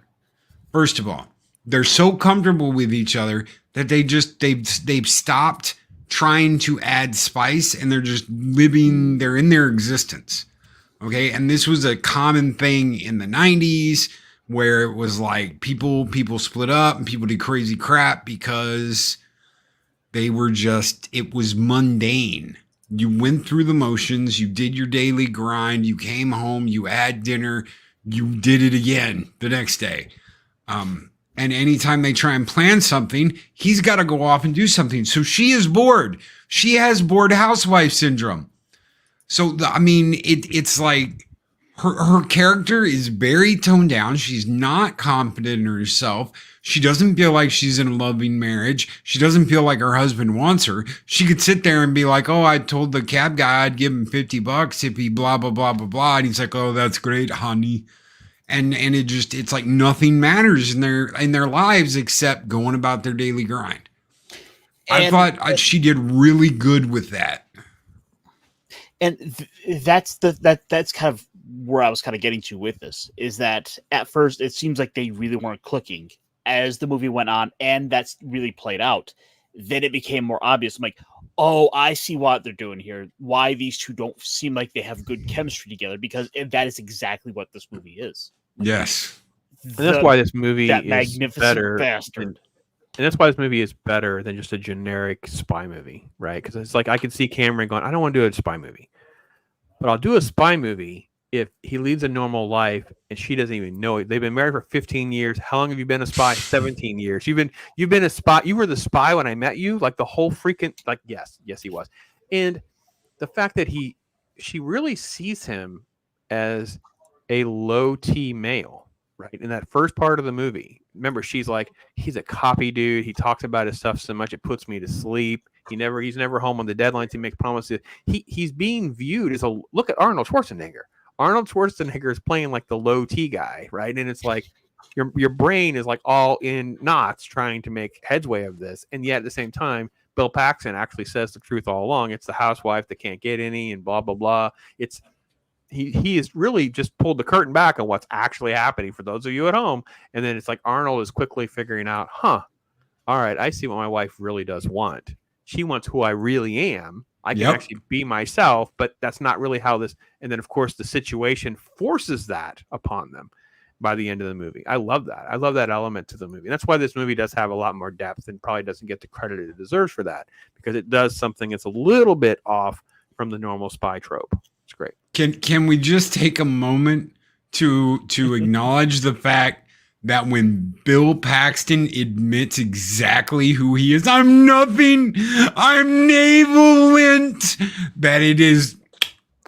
First of all, they're so comfortable with each other that they've stopped trying to add spice and they're just they're in their existence. Okay. And this was a common thing in the 90s where it was like people split up and people did crazy crap because it was mundane. You went through the motions, you did your daily grind, you came home, you had dinner, you did it again the next day. And anytime they try and plan something, he's got to go off and do something. So she is bored. She has bored housewife syndrome. So, it's like her character is very toned down. She's not confident in herself. She doesn't feel like she's in a loving marriage. She doesn't feel like her husband wants her. She could sit there and be like, I told the cab guy I'd give him $50 if he blah, blah, blah, blah, blah. And he's like, that's great, honey. And it's like nothing matters in their lives except going about their daily grind. I thought she did really good with that. And that's kind of where I was kind of getting to with this is that at first it seems like they really weren't clicking. As the movie went on and that's really played out, then it became more obvious. I'm like, I see what they're doing here. Why these two don't seem like they have good chemistry together because that is exactly what this movie is. Yes. And that's why this movie that is magnificent better. Bastard. And that's why this movie is better than just a generic spy movie, right? Because it's like I could see Cameron going, I don't want to do a spy movie, but I'll do a spy movie if he leads a normal life and she doesn't even know it. They've been married for 15 years. How long have you been a spy? 17 years. You've been a spy. You were the spy when I met you. Like the whole freaking like yes, he was. And the fact that she really sees him as a low T male, right? In that first part of the movie. Remember, she's like, he's a copy dude. He talks about his stuff so much it puts me to sleep. He's never home on the deadlines. He makes promises. He's being viewed as a look at Arnold Schwarzenegger. Arnold Schwarzenegger is playing like the low T guy, right? And it's like your brain is like all in knots trying to make headway of this. And yet at the same time, Bill Paxton actually says the truth all along. It's the housewife that can't get any and blah, blah, blah. It's he has really just pulled the curtain back on what's actually happening for those of you at home. And then it's like Arnold is quickly figuring out, all right, I see what my wife really does want. She wants who I really am. I can actually be myself, but that's not really how this. And then, of course, the situation forces that upon them by the end of the movie. I love that. I love that element to the movie. And that's why this movie does have a lot more depth and probably doesn't get the credit it deserves for that, because it does something that's a little bit off from the normal spy trope. It's great. Can we just take a moment to acknowledge the fact that when Bill Paxton admits exactly who he is, I'm nothing, I'm navalent, that it is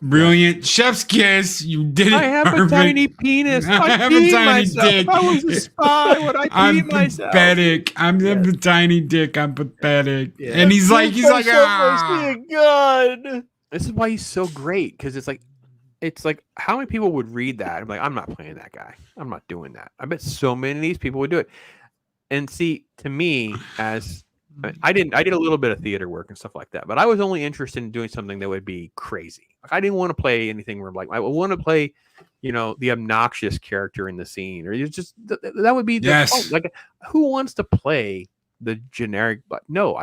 brilliant. Chef's kiss. You did it. I have perfect. a tiny penis. I have a tiny dick. I was a spy when I peed myself. Pathetic. I'm a tiny dick. I'm pathetic. Yeah. And he's like, God. This is why he's so great, because it's like how many people would read that? I'm like, I'm not playing that guy. I'm not doing that. I bet so many of these people would do it. And see, to me, I did a little bit of theater work and stuff like that, but I was only interested in doing something that would be crazy. Like, I didn't want to play anything where I want to play, the obnoxious character in the scene, or you just that would be the fun. Like, who wants to play the generic? But no,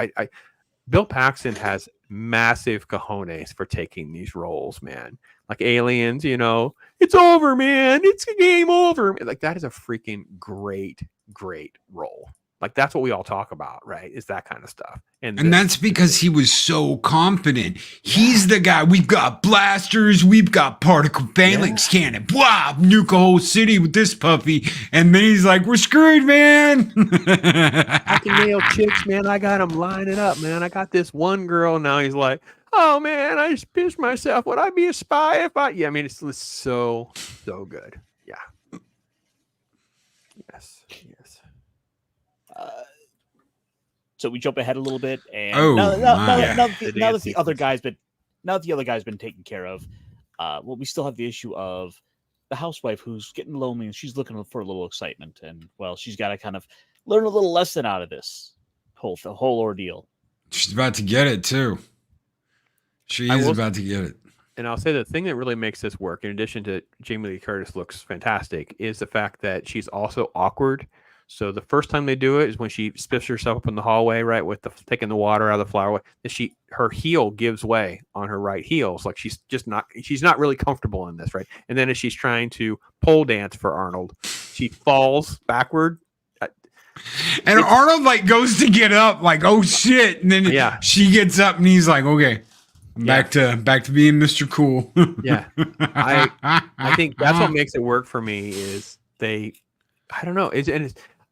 Bill Paxton has massive cojones for taking these roles, man. Like Aliens, it's over, man. It's a game over. Like, that is a freaking great role. Like, that's what we all talk about, right? Is that kind of stuff. And that's because he was so confident. He's the guy. We've got blasters. We've got particle phalanx cannon. Wow, nuke a whole city with this puppy. And then he's like, we're screwed, man. I can nail chicks, man. I got them lining up, man. I got this one girl. Now he's like, oh, man, I just pissed myself. Would I be a spy if I... Yeah, I mean, it's so good. Yeah. Yes. So we jump ahead a little bit, and now that the other guy's been taken care of, we still have the issue of the housewife who's getting lonely and she's looking for a little excitement, and she's got to kind of learn a little lesson out of this whole ordeal. She's about to get it too. She is about to get it. And I'll say the thing that really makes this work, in addition to Jamie Lee Curtis looks fantastic, is the fact that she's also awkward. So the first time they do it is when she spiffs herself up in the hallway, right, with taking the water out of the flower. Her heel gives way on her right heel. It's like she's not really comfortable in this, right? And then as she's trying to pole dance for Arnold, she falls backward. And Arnold goes to get up, like, oh shit. And then she gets up and he's like, okay, back to being Mr. Cool. Yeah. I think that's what makes it work for me is I don't know.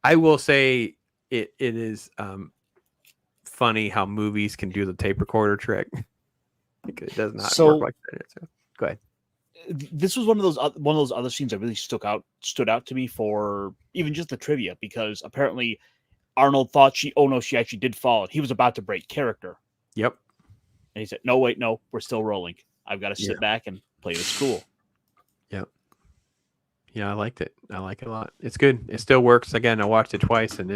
I will say it is funny how movies can do the tape recorder trick. It does not work like that. So, go ahead. This was one of those other scenes that really stood out to me for even just the trivia, because apparently Arnold thought she actually did fall. He was about to break character. Yep. And he said, no, wait, no, we're still rolling. I've got to sit back and play this cool. Yep. Yeah, I liked it. I like it a lot. It's good. It still works. Again, I watched it twice, and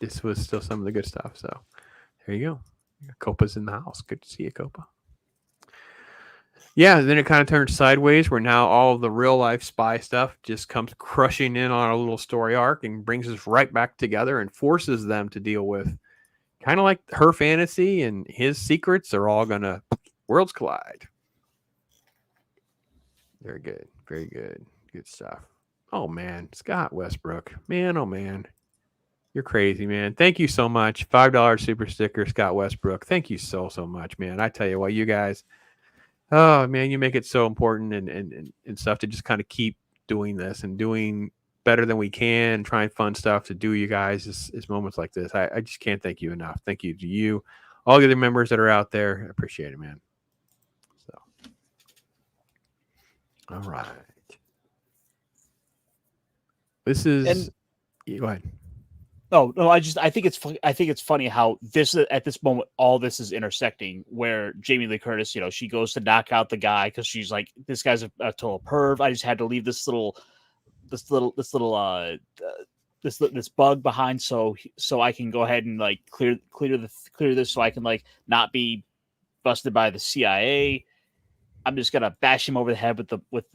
this was still some of the good stuff. So there you go. Copa's in the house. Good to see you, Copa. Yeah, then it kind of turns sideways, where now all of the real life spy stuff just comes crushing in on a little story arc and brings us right back together and forces them to deal with kind of like her fantasy and his secrets are all gonna worlds collide. Very good. Very good. Good stuff. Oh, man. Scott Westbrook. Man, oh, man. You're crazy, man. Thank you so much. $5 super sticker, Scott Westbrook. Thank you so much, man. I tell you what, you guys, Oh man, you make it so important and stuff to just kind of keep doing this and doing better than we can, trying fun stuff to do you guys is moments like this. I just can't thank you enough. Thank you to you, all the other members that are out there. I appreciate it, man. So, all right. This is. Go ahead. No, I think it's funny. I think it's funny how this at this moment all this is intersecting. Where Jamie Lee Curtis, she goes to knock out the guy because she's like, this guy's a total perv. I just had to leave this bug behind so I can go ahead and like clear this so I can like not be busted by the CIA. I'm just gonna bash him over the head with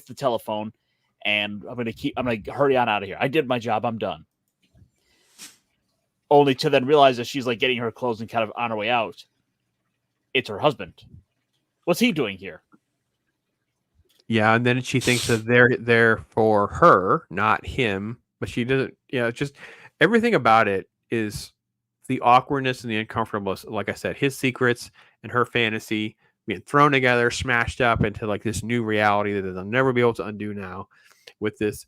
the telephone. And I'm gonna hurry on out of here. I did my job. I'm done. Only to then realize that she's like getting her clothes and kind of on her way out. It's her husband. What's he doing here? Yeah, and then she thinks that they're there for her, not him. But she doesn't. It's just everything about it is the awkwardness and the uncomfortableness. Like I said, his secrets and her fantasy being thrown together, smashed up into like this new reality that they'll never be able to undo now. With this,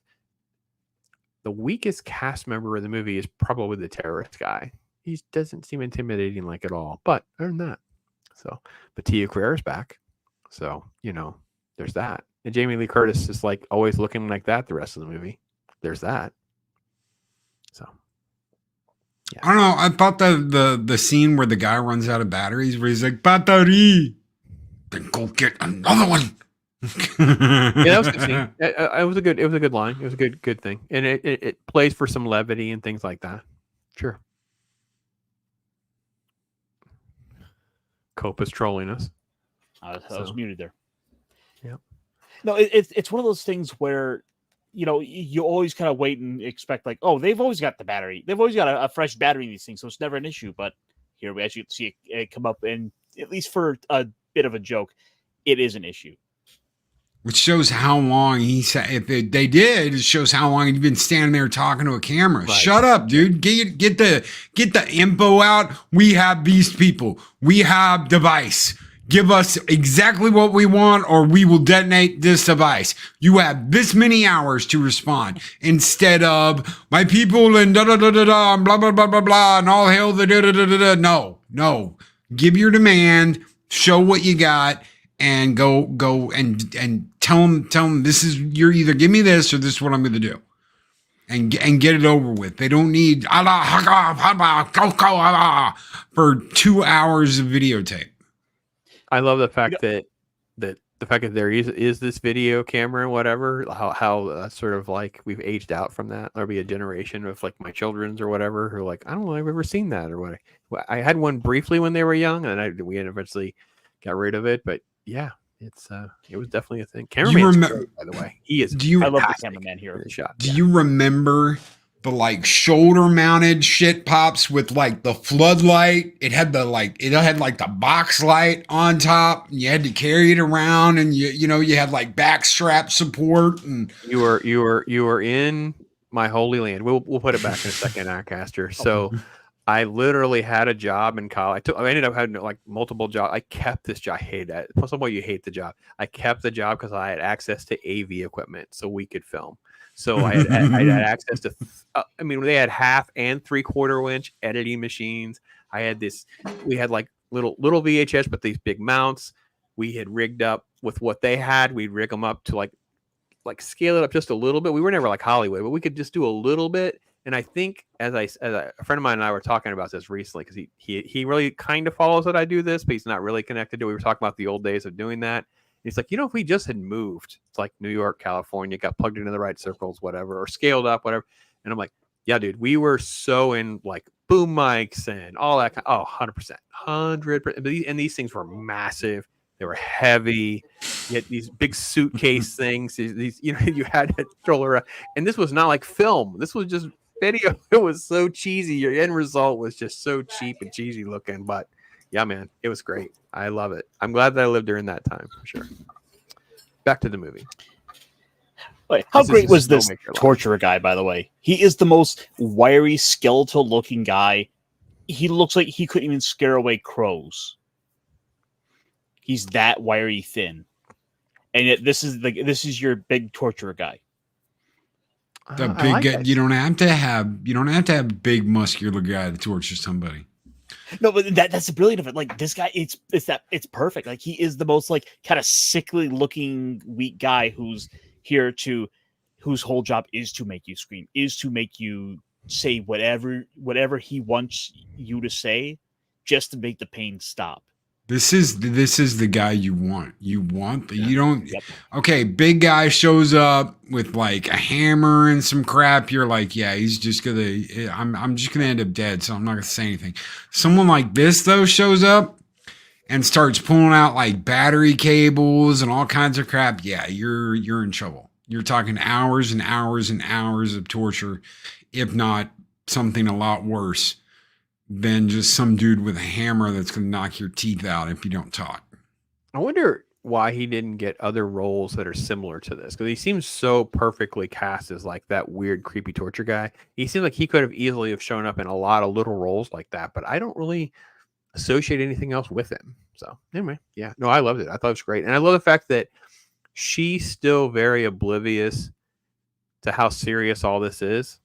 the weakest cast member of the movie is probably the terrorist guy. He doesn't seem intimidating like at all. But other than that, but Tia Carrere's back, so there's that. And Jamie Lee Curtis is like always looking like that the rest of the movie. There's that. So I don't know. I thought the scene where the guy runs out of batteries, where he's like, "Battery, then go get another one." Yeah, that was a good scene. It was a good line. It was a good thing, and it plays for some levity and things like that. Sure. Cope is trolling us. I was muted there. Yeah. No, it's one of those things where you always kind of wait and expect like, oh, they've always got the battery. They've always got a fresh battery in these things, so it's never an issue. But here we actually see it come up, and at least for a bit of a joke, it is an issue. Which shows how long he said. They did, it shows how long he'd been standing there talking to a camera. Right. Shut up, dude. Get the info out. We have these people. We have device. Give us exactly what we want, or we will detonate this device. You have this many hours to respond. Instead of my people and da da da da da and blah blah blah blah blah and all hail the da da da da da. No. Give your demand. Show what you got. And go and tell them this is, you're either give me this or this is what I'm going to do, and get it over with. They don't need for 2 hours of videotape. I love the fact that there is this video camera and whatever. How sort of like we've aged out from that. There'll be a generation of like my children's or whatever who are like, I don't know, I've ever seen that or what. I had one briefly when they were young, and we eventually got rid of it, but. Yeah, it was definitely a thing. Cameraman's great, by the way. He is. I love the cameraman here in the shot. Do you remember the like shoulder mounted shit pops with like the floodlight? It had the box light on top, and you had to carry it around, and you had like back strap support, and you were in my holy land. We'll put it back in a second, Arcaster. So. I literally had a job in college. I ended up having like multiple jobs. I kept this job. I hated that. Plus, of all you hate the job. I kept the job because I had access to AV equipment, so we could film. So I had access to. They had 1/2 and 3/4 inch editing machines. I had this. We had like little VHS, but these big mounts. We had rigged up with what they had. We'd rig them up to like scale it up just a little bit. We were never like Hollywood, but we could just do a little bit. And I think as a friend of mine and I were talking about this recently, because he really kind of follows that I do this, but he's not really connected to it. We were talking about the old days of doing that. And he's like, if we just had moved to like New York, California, got plugged into the right circles, whatever, or scaled up, whatever. And I'm like, yeah, dude, we were so in like boom mics and all that. 100%. And these things were massive. They were heavy. You had these big suitcase things. These you had to stroll around. And this was not like film. This was just video. It was so cheesy. Your end result was just so cheap and cheesy looking, but yeah, man, it was great. I love it. I'm glad that I lived during that time for sure. Back to the movie. Wait, how great was this torturer guy, by the way? He is the most wiry, skeletal looking guy. He looks like he couldn't even scare away crows. He's that wiry thin, and yet this is your big torturer guy. The I big like guy, that. you don't have to have a big muscular guy to torture somebody. No, but that's the brilliant of it. Like this guy, it's perfect. Like he is the most like kind of sickly looking weak guy whose whole job is to make you scream, is to make you say whatever he wants you to say, just to make the pain stop. This is the guy you want. You don't. Yep. Okay, big guy shows up with like a hammer and some crap. You're like, yeah, he's just gonna. I'm just gonna end up dead. So I'm not gonna say anything. Someone like this though shows up and starts pulling out like battery cables and all kinds of crap. Yeah, you're in trouble. You're talking hours and hours and hours of torture, if not something a lot worse than just some dude with a hammer that's going to knock your teeth out if you don't talk. I wonder why he didn't get other roles that are similar to this, because he seems so perfectly cast as like that weird, creepy torture guy. He seems like he could have easily have shown up in a lot of little roles like that, but I don't really associate anything else with him. So anyway, yeah, no, I loved it. I thought it was great, and I love the fact that she's still very oblivious to how serious all this is.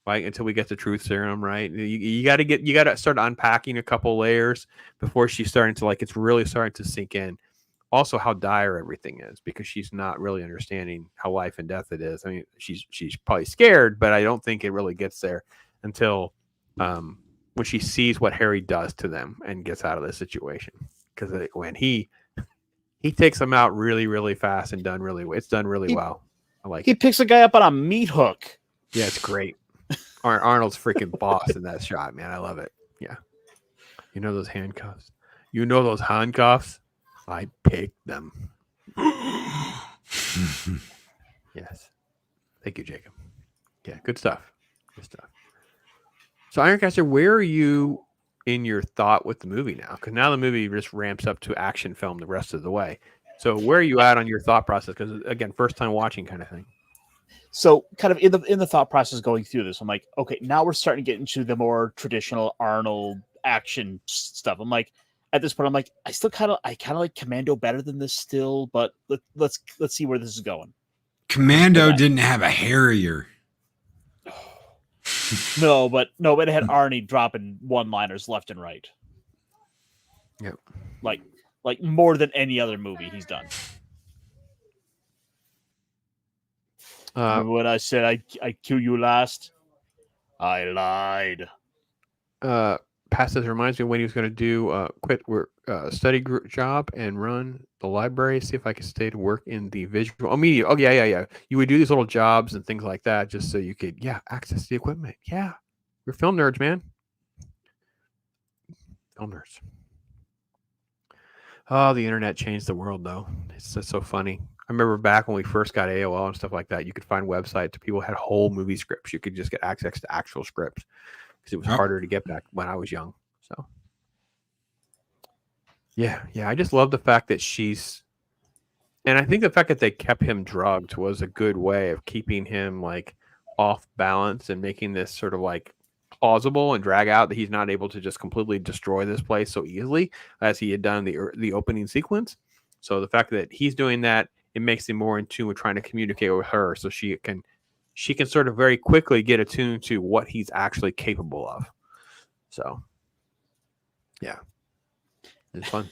Like until we get the truth serum, right? You got to start unpacking a couple layers before she's starting to it's really starting to sink in. Also, how dire everything is, because she's not really understanding how life and death it is. I mean, she's probably scared, but I don't think it really gets there until when she sees what Harry does to them and gets out of the situation. Because when he takes them out really, really fast and it's done really well. I like. He it. picks a guy up on a meat hook. Yeah, it's great. Arnold's freaking boss in that shot, man. I love it. Yeah. You know those handcuffs? I picked them. Yes. Thank you, Jacob. Yeah, good stuff. Good stuff. So, Ironcaster, where are you in your thought with the movie now? Because now the movie just ramps up to action film the rest of the way. So, where are you at on your thought process? Because, again, first time watching kind of thing. So kind of in the thought process going through this, I'm like, okay, now we're starting to get into the more traditional Arnold action stuff. I'm like, at this point, I'm like, I kind of like Commando better than this still, but let's see where this is going. Commando didn't have a Harrier. No, but it had Arnie dropping one-liners left and right. Yep. Like more than any other movie he's done. When I said I kill you last, I lied. Passes reminds me when he was going to do quit work, study group job and run the library. See if I could stay to work in the visual media. Oh yeah. You would do these little jobs and things like that just so you could access the equipment. Yeah, we're film nerds, man. Film nerds. Oh, the internet changed the world, though. It's just so funny. I remember back when we first got AOL and stuff like that, you could find websites. People had whole movie scripts. You could just get access to actual scripts because it was harder to get back when I was young. So, yeah. I just love the fact that and I think the fact that they kept him drugged was a good way of keeping him off balance and making this sort of plausible and drag out that he's not able to just completely destroy this place so easily as he had done the opening sequence. So the fact that he's doing that, it makes him more in tune with trying to communicate with her, so she can sort of very quickly get attuned to what he's actually capable of. So, yeah, it's fun.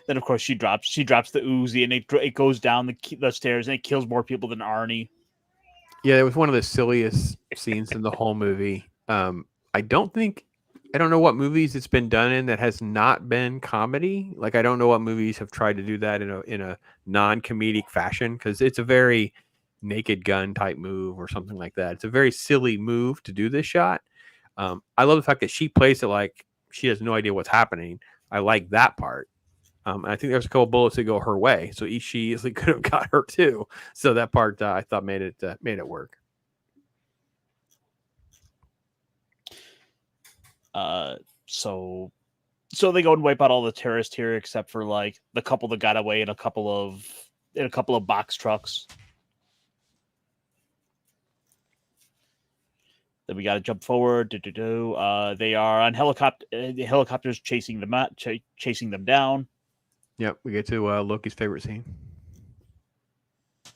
Then of course she drops the Uzi and it goes down the stairs and it kills more people than Arnie. Yeah, it was one of the silliest scenes in the whole movie. I don't know what movies it's been done in that has not been comedy. I don't know what movies have tried to do that in a non-comedic fashion, because it's a very Naked Gun type move or something like that. It's a very silly move to do this shot. I love the fact that she plays it like she has no idea what's happening. I like that part. I think there's a couple bullets that go her way, so she easily could have got her too. So that part I thought made it work. So they go and wipe out all the terrorists here, except for the couple that got away in a couple of box trucks. Then we got to jump forward. They are on helicopters chasing them down. Yep, we get to Loki's favorite scene.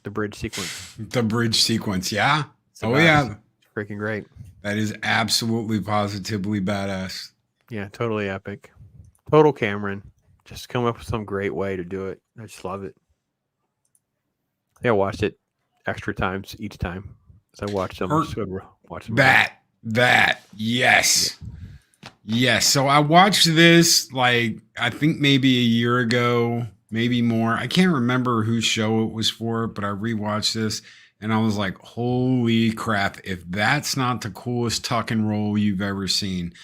The bridge sequence. The bridge sequence, yeah. It's the Oh, best. yeah. It's freaking great. That is absolutely positively badass. Yeah, totally epic. Total Cameron. Just come up with some great way to do it. I just love it. I watched it extra times each time. So I watched them. That, yes. Yes. So I watched this like, I think maybe a year ago, maybe more. I can't remember whose show it was for, but I rewatched this and I was like, holy crap. If that's not the coolest tuck and roll you've ever seen,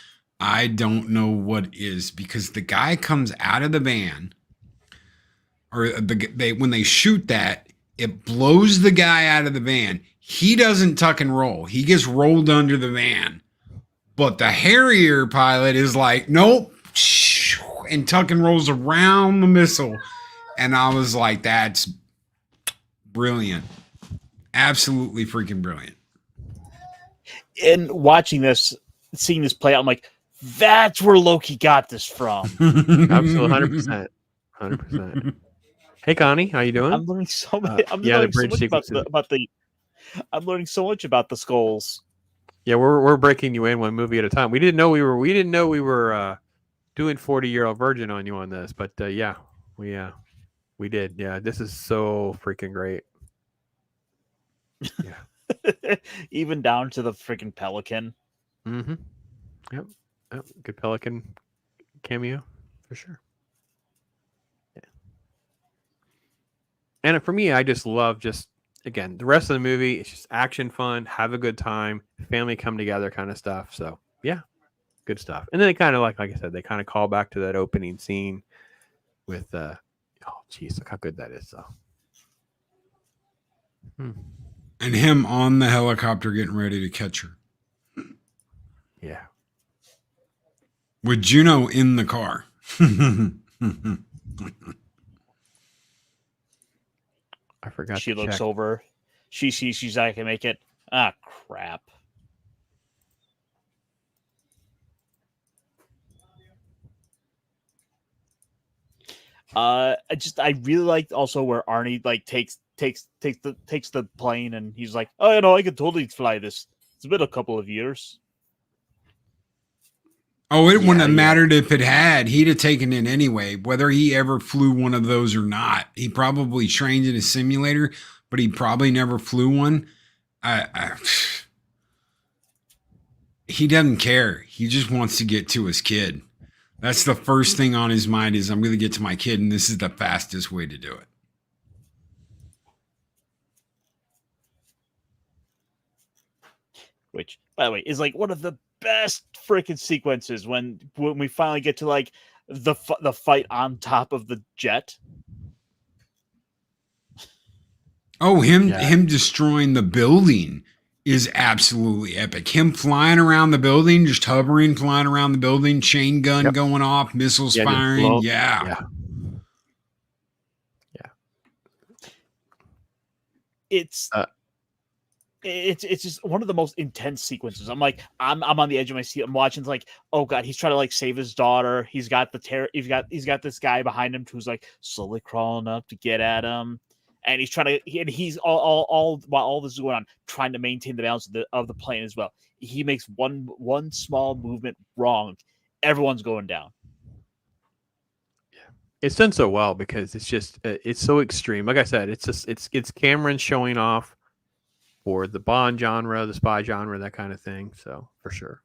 I don't know what is, because the guy comes out of the van, or when they shoot that, it blows the guy out of the van. He doesn't tuck and roll. He gets rolled under the van. But the Harrier pilot is like, nope, and tuck and rolls around the missile. And I was like, that's brilliant. Absolutely freaking brilliant. And watching this, seeing this play out, I'm like, that's where Loki got this from. Absolutely, 100%. 100%. Hey, Connie, how you doing? I'm learning so much. I'm learning so much about the skulls. Yeah, we're breaking you in one movie at a time. We didn't know we were doing 40-year-old virgin on you on this, but yeah, we did. Yeah, this is so freaking great. Yeah, even down to the freaking pelican. Mm-hmm. Yep. Good pelican cameo for sure. Yeah. And for me, I just love again, the rest of the movie. It's just action, fun, have a good time, family come together kind of stuff. So yeah, good stuff. And then they kind of like I said, they kind of call back to that opening scene with oh geez, look how good that is though. And him on the helicopter getting ready to catch her. Yeah. With Juno in the car. I forgot. She looks over. She sees she's like, I can make it. Ah, crap. I really liked also where Arnie like takes the plane and he's like, oh, I could totally fly this. It's been a couple of years. Oh, it wouldn't have mattered if it had. He'd have taken it anyway, whether he ever flew one of those or not. He probably trained in a simulator, but he probably never flew one. He doesn't care. He just wants to get to his kid. That's the first thing on his mind is I'm going to get to my kid, and this is the fastest way to do it. Which, by the way, is like one of the best freaking sequences when we finally get to like the fight on top of the jet. Oh, him destroying the building is absolutely epic. Him flying around the building, just hovering, flying around the building, chain gun going off, missiles firing. Yeah. It's just one of the most intense sequences. I'm like, I'm on the edge of my seat. I'm watching. It's like, oh god, he's trying to like save his daughter. He's got he's got this guy behind him who's like slowly crawling up to get at him, and he's trying to. And he's all while all this is going on, trying to maintain the balance of the plane as well. He makes one small movement wrong, everyone's going down. It's done so well because it's just it's so extreme. Like I said, it's Cameron showing off for the Bond genre, the spy genre, that kind of thing. So for sure.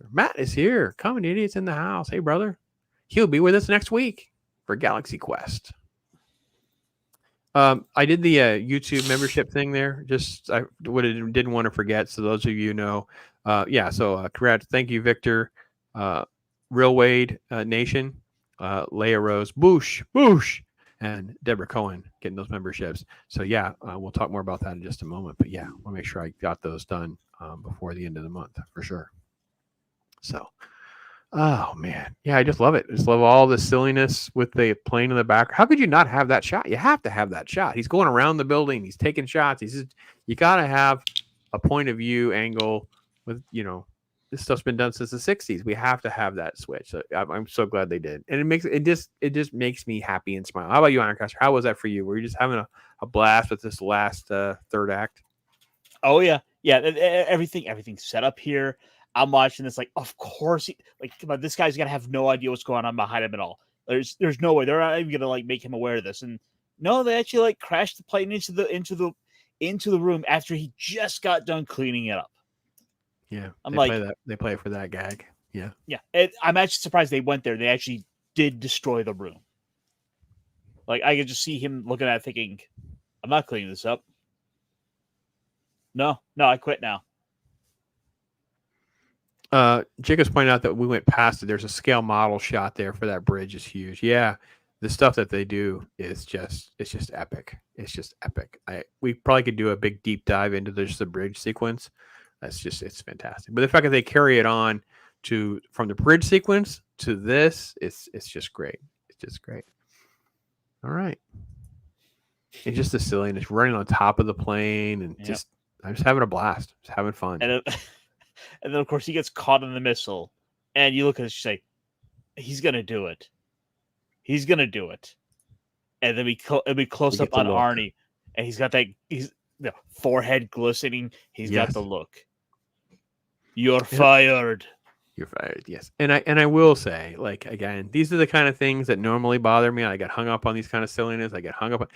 Matt is here. Common Idiot's in the house. Hey, brother. He'll be with us next week for Galaxy Quest. I did the YouTube membership thing there. Just I didn't want to forget. So those of you know, So congrats. Thank you, Victor. Real Wade Nation, Leia Rose, Boosh, and Deborah Cohen getting those memberships. So we'll talk more about that in just a moment. But we'll make sure I got those done before the end of the month for sure. So, oh man, I just love it. I just love all the silliness with the plane in the back. How could you not have that shot? You have to have that shot. He's going around the building. He's taking shots. You got to have a point of view angle with this stuff's been done since the 60s. We have to have that switch. So I'm so glad they did. And it just makes me happy and smile. How about you, Ironcaster? How was that for you? Were you just having a blast with this last third act? Oh yeah. Yeah. Everything's set up here. I'm watching this like, of course, come on, this guy's gonna have no idea what's going on behind him at all. There's no way they're not even gonna like make him aware of this. And no, they actually like crashed the plane into the room after he just got done cleaning it up. Yeah, they play it for that gag. Yeah, yeah. I'm actually surprised they went there. They actually did destroy the room. Like I could just see him looking at it thinking, "I'm not cleaning this up. No, I quit now." Jacob's pointed out that we went past it. There's a scale model shot there for that bridge is huge. Yeah, the stuff that they do is just epic. It's just epic. We probably could do a big deep dive into the bridge sequence. It's fantastic. But the fact that they carry it on from the bridge sequence to this, it's just great. It's just great. All right. And just the silliness, running on top of the plane, and I'm just having a blast. Just having fun. And then, of course, he gets caught in the missile. And you look at it and say, he's going to do it. He's going to do it. And then we close up on Arnie. And he's got the forehead glistening. He's got the look. You're fired. You're fired, yes. And I will say, like, again, these are the kind of things that normally bother me. I get hung up on these kind of silliness. I get hung up on...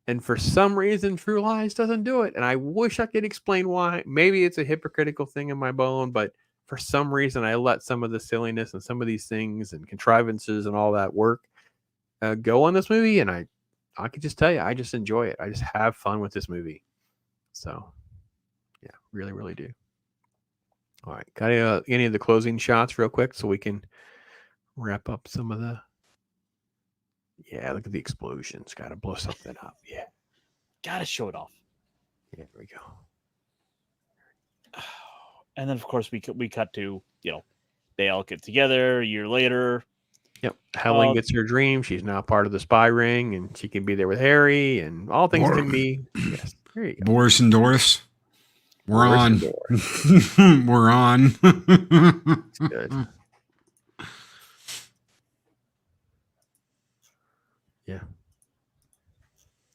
And for some reason, True Lies doesn't do it. And I wish I could explain why. Maybe it's a hypocritical thing in my bone, but for some reason, I let some of the silliness and some of these things and contrivances and all that work go on this movie. And I could just tell you, I just enjoy it. I just have fun with this movie. So, yeah, really, really do. All right. Got any of the closing shots real quick so we can wrap up some of the... Yeah, look at the explosions. Got to blow something up. Yeah. Got to show it off. Yeah, there we go. And then, of course, we cut to, they all get together a year later. Yep. Helen gets her dream. She's now part of the spy ring, and she can be there with Harry, and all things can be... Yes, there you go. Boris and Doris. We're on. We're on. It's good. Yeah.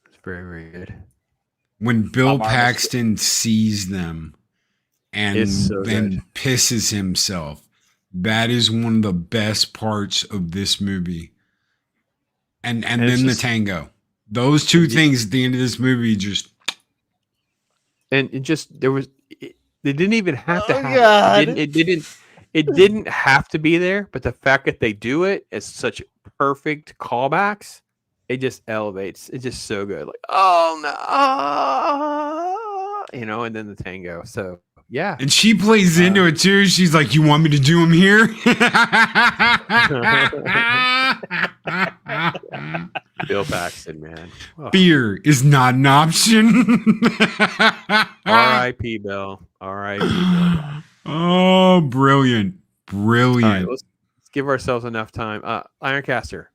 It's very, very good. When Bill Paxton sees them and pisses himself, that is one of the best parts of this movie. And then the tango. Those two things at the end of this movie just... And they didn't even have to have it didn't have to be there, but the fact that they do it is such perfect callbacks. It just elevates. It's just so good. Like, oh no, and then the tango. So yeah. And she plays into it too. She's like, "You want me to do them here?" Bill Paxton, man. Oh. Fear is not an option. R.I.P. Bill. R.I.P. Bill. Oh, brilliant. All right, let's give ourselves enough time. Ironcaster.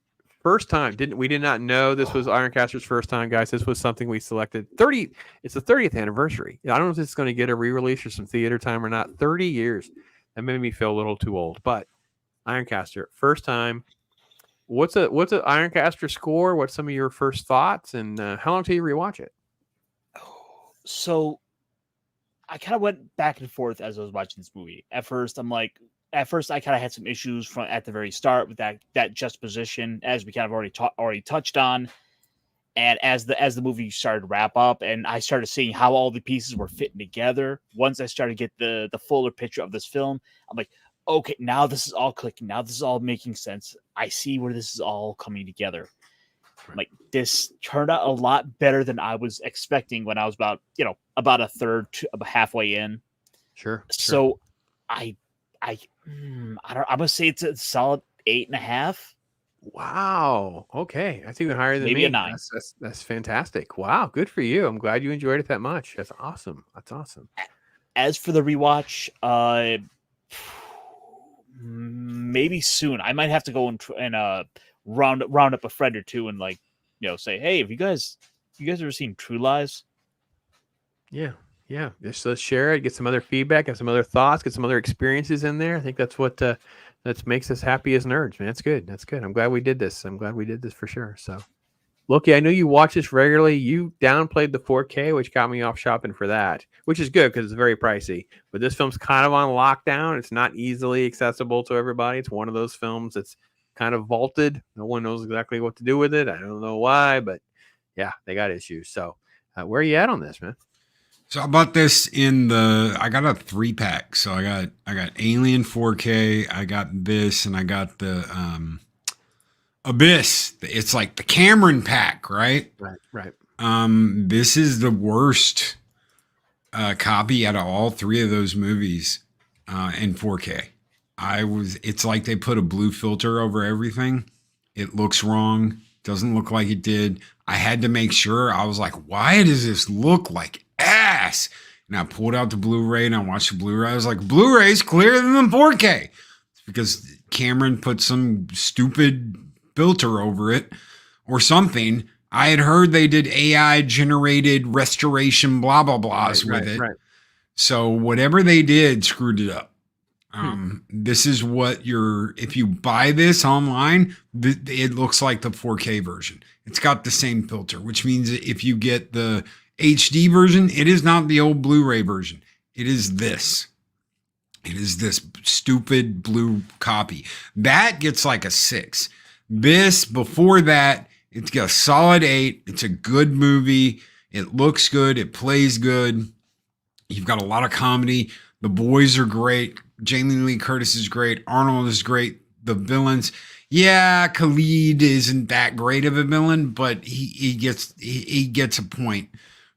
First time. We did not know this was Ironcaster's first time, guys. This was something we selected. It's the 30th anniversary. I don't know if it's going to get a re-release or some theater time or not. 30 years. That made me feel a little too old. But Ironcaster, first time. What's an Ironcaster score? What's some of your first thoughts? And how long till you rewatch it? So I kind of went back and forth as I was watching this movie. At first, I kind of had some issues at the very start with that juxtaposition, as we kind of already touched on. And as the movie started to wrap up, and I started seeing how all the pieces were fitting together, once I started to get the fuller picture of this film, I'm like, okay, now this is all clicking. Now this is all making sense. I see where this is all coming together. Like, this turned out a lot better than I was expecting when I was about a third to halfway in. Sure. So I'm gonna say it's a solid 8.5. Wow. Okay. That's even higher than maybe me. A 9. That's fantastic. Wow. Good for you. I'm glad you enjoyed it that much. That's awesome. As for the rewatch, maybe soon. I might have to go and round up a friend or two and say, hey, have you guys ever seen True Lies? Yeah. Yeah, just let's share it, get some other feedback, get some other thoughts, get some other experiences in there. I think that's what that makes us happy as nerds, man. That's good. That's good. I'm glad we did this. I'm glad we did this for sure. So, Loki, I know you watch this regularly. You downplayed the 4K, which got me off shopping for that, which is good because it's very pricey. But this film's kind of on lockdown. It's not easily accessible to everybody. It's one of those films that's kind of vaulted. No one knows exactly what to do with it. I don't know why, but yeah, they got issues. So, where are you at on this, man? So I bought this I got a 3-pack. So I got Alien 4K, I got this, and I got the Abyss. It's like the Cameron pack, right? Right. This is the worst copy out of all 3 of those movies in 4K. It's like they put a blue filter over everything. It looks wrong. Doesn't look like it did. I had to make sure. I was like, why does this look like ass? And I pulled out the Blu-ray and I watched the Blu-ray. I was like, Blu-ray's clearer than the 4K. It's because Cameron put some stupid filter over it or something. I had heard they did AI generated restoration blah blah blahs with it. Right. So whatever they did screwed it up. This is what if you buy this online, it looks like the 4K version. It's got the same filter, which means if you get the HD version, it is not the old Blu-ray version. It is this. It is this stupid blue copy. That gets like a 6. This, before that, it's got a solid 8. It's a good movie. It looks good. It plays good. You've got a lot of comedy. The boys are great. Jamie Lee Curtis is great. Arnold is great. The villains, yeah, Khalid isn't that great of a villain, but he gets a point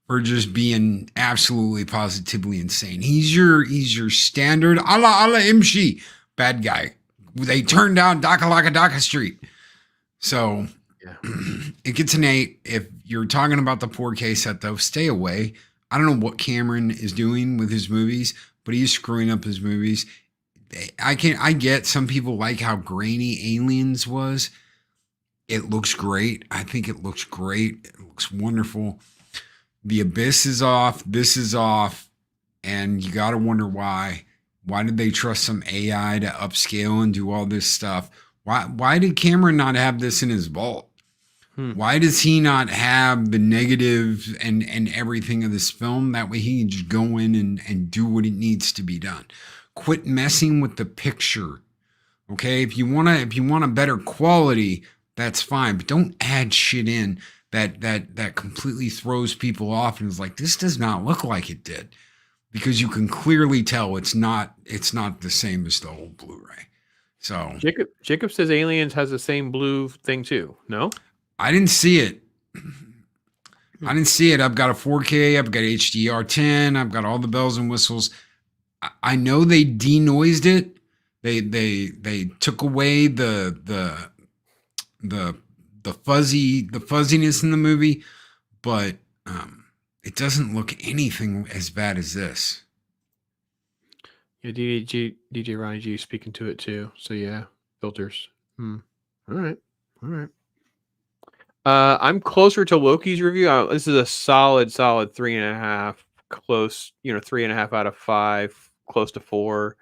for just being absolutely positively insane. He's your standard a la Imshi bad guy. They turned down Daka Street. So yeah. It gets an 8. If you're talking about the 4K set though, stay away. I don't know what Cameron is doing with his movies, but he's screwing up his movies. I get some people like how grainy Aliens was. It looks great. I think it looks great. It looks wonderful. The Abyss is off. This is off. And you got to wonder why. Why did they trust some AI to upscale and do all this stuff? Why did Cameron not have this in his vault? Why does he not have the negative and everything of this film? That way he can just go in and do what it needs to be done. Quit messing with the picture. Okay, if you want a better quality, that's fine, but don't add shit in that completely throws people off and is like, this does not look like it did, because you can clearly tell it's not the same as the old Blu-ray. So Jacob says Aliens has the same blue thing too. No, I didn't see it. I've got a 4K. I've got HDR10. I've got all the bells and whistles. I know they denoised it. They took away the fuzziness in the movie, but it doesn't look anything as bad as this. Yeah, DJ Ronnie G speaking to it too. So yeah, filters. All right. I'm closer to Loki's review. This is a solid 3.5, close. 3.5 out of 5, close to 4.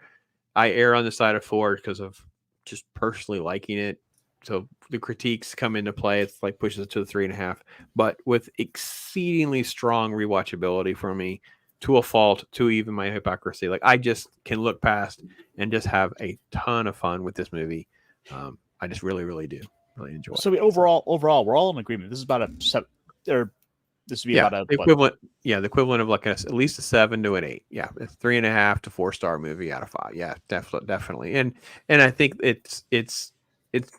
I err on the side of 4 because of just personally liking it. So the critiques come into play. It's like pushes it to the 3.5, but with exceedingly strong rewatchability for me, to a fault, to even my hypocrisy. Like I just can look past and just have a ton of fun with this movie. I just really, really do. Really enjoy. So overall, we're all in agreement. This is about a 7, or this would be about a the equivalent. Yeah, the equivalent of like at least a 7 to an 8. Yeah, it's 3.5 to 4-star movie out of 5. Yeah, definitely. And I think it's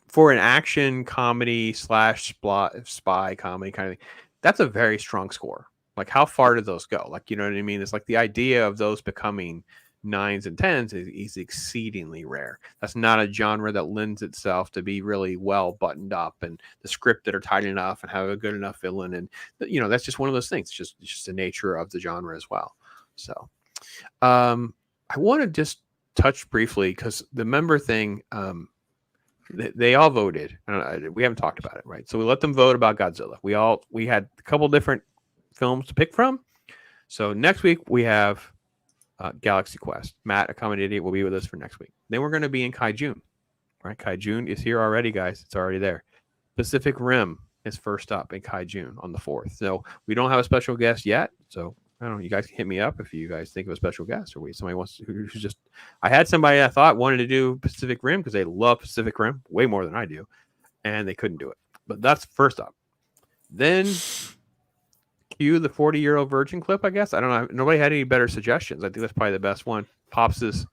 for an action comedy / spy comedy kind of thing. That's a very strong score. Like how far did those go? Like, you know what I mean? It's like the idea of those becoming 9s and 10s is exceedingly rare. That's not a genre that lends itself to be really well buttoned up and the script that are tight enough and have a good enough villain. And that's just one of those things. It's just the nature of the genre as well. So I want to just touch briefly because the member thing, they all voted. We haven't talked about it, right? So we let them vote about Godzilla. We had a couple different films to pick from. So next week we have Galaxy Quest. Matt, a Common Idiot, will be with us for next week. Then we're going to be in Kaijun. Right, Kaijun is here already, guys. It's already there. Pacific Rim is first up in Kaijun on the 4th. So we don't have a special guest yet. So I don't know. You guys can hit me up if you guys think of a special guest, or somebody wants to, who's just. I had somebody I thought wanted to do Pacific Rim because they love Pacific Rim way more than I do, and they couldn't do it. But that's first up. Then cue the 40-year-old virgin clip. I guess I don't know. Nobody had any better suggestions. I think that's probably the best one. Pops is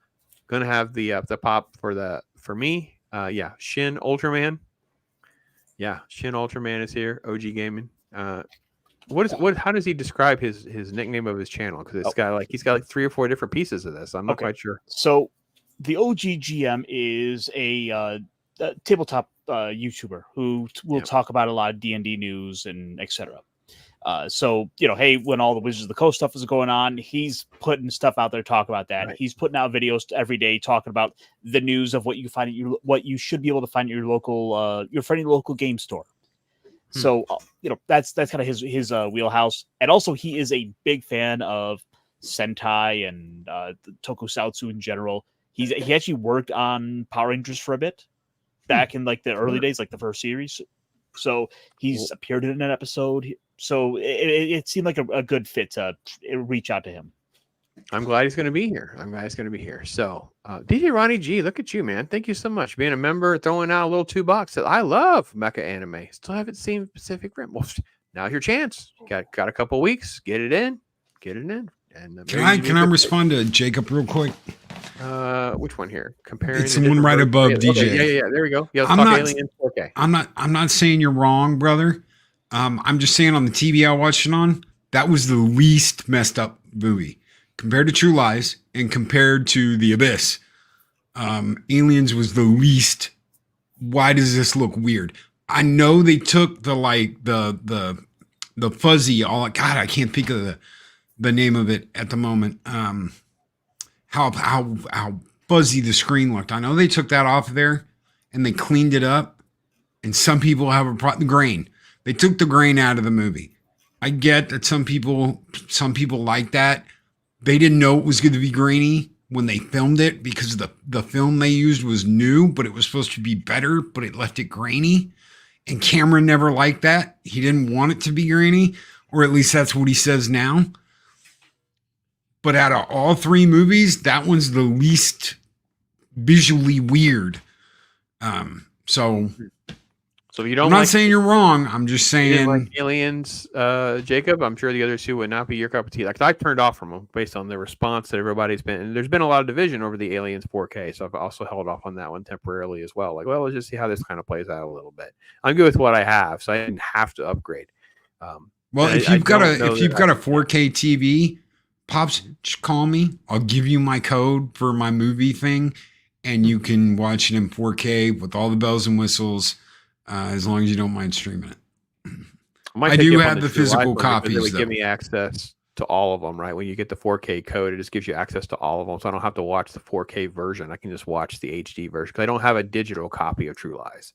gonna have the pop for me. Shin Ultraman. Yeah, Shin Ultraman is here. OG Gaming. How does he describe his nickname of his channel? Because he's got 3 or 4 different pieces of this. I'm not quite sure. So the OGGM is a tabletop YouTuber who will talk about a lot of D&D news and etc. So hey, when all the Wizards of the Coast stuff is going on, he's putting stuff out there, talk about that. Right. He's putting out videos every day talking about the news of what you find at what you should be able to find at your local your friendly local game store. So that's kind of his wheelhouse, and also he is a big fan of Sentai and Tokusatsu in general. He actually worked on Power Rangers for a bit back in like the early days, like the first series. So he's appeared in an episode. So it seemed like a good fit to reach out to him. I'm glad he's going to be here. So, DJ Ronnie G, look at you, man. Thank you so much. Being a member, throwing out a little $2. I love mecha anime. Still haven't seen Pacific Rim. Well, now's your chance. Got a couple weeks. Get it in. And can I respond to Jacob real quick? Which one here? Comparing. It's someone right above DJ. Okay, yeah. There we go. Yeah, let's talk Alien 4K. I'm not saying you're wrong, brother. I'm just saying on the TV I watched it on, that was the least messed up movie compared to True Lies and compared to The Abyss. Aliens was the least. Why does this look weird? I know they took the fuzzy. God, I can't think of the name of it at the moment. How fuzzy the screen looked. I know they took that off of there and they cleaned it up. And some people have the grain. They took the grain out of the movie. I get that some people like that. They didn't know it was going to be grainy when they filmed it because the film they used was new, but it was supposed to be better, but it left it grainy. And Cameron never liked that. He didn't want it to be grainy, or at least that's what he says now. But out of all 3 movies, that one's the least visually weird. So you don't. I'm not saying you're wrong. I'm just saying like Aliens, Jacob. I'm sure the other 2 would not be your cup of tea. Like I turned off from them based on the response that everybody's been. And there's been a lot of division over the Aliens 4K, so I've also held off on that one temporarily as well. Like, well, let's just see how this kind of plays out a little bit. I'm good with what I have, so I didn't have to upgrade. If you've got a 4K TV, Pops, just call me. I'll give you my code for my movie thing, and you can watch it in 4K with all the bells and whistles. As long as you don't mind streaming it. I do have the physical copies. It would give me access to all of them, right? When you get the 4K code, it just gives you access to all of them. So I don't have to watch the 4K version. I can just watch the HD version because I don't have a digital copy of True Lies.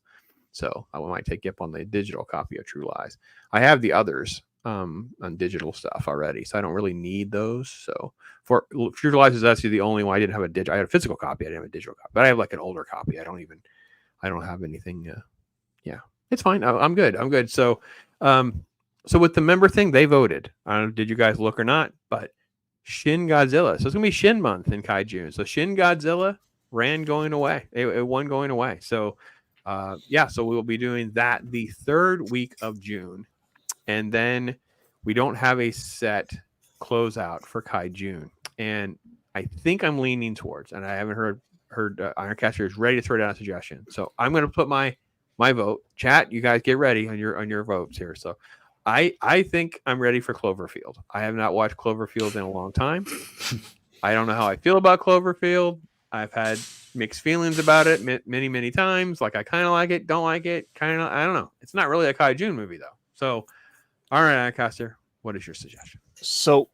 So I might take you up on the digital copy of True Lies. I have the others on digital stuff already, so I don't really need those. So for True Lies is actually the only one I didn't have I had a physical copy. I didn't have a digital copy, but I have like an older copy. I don't have anything. Yeah, it's fine. I'm good. So, so with the member thing, they voted. I don't know, did you guys look or not? But Shin Godzilla. So it's gonna be Shin month in Kaijun. So Shin Godzilla going away. It won going away. So, so we will be doing that the 3rd week of June, and then we don't have a set closeout for Kaijun. And I think I'm leaning towards, and I haven't heard Ironcaster is ready to throw down a suggestion. So I'm going to put my vote. Chat, you guys get ready on your votes here. So I think I'm ready for Cloverfield. I have not watched Cloverfield in a long time. I don't know how I feel about Cloverfield. I've had mixed feelings about it many times. Like I kind of like it, don't like it, kind of. I don't know. It's not really a Kaijun movie though. So, all right, Ironcaster, what is your suggestion? So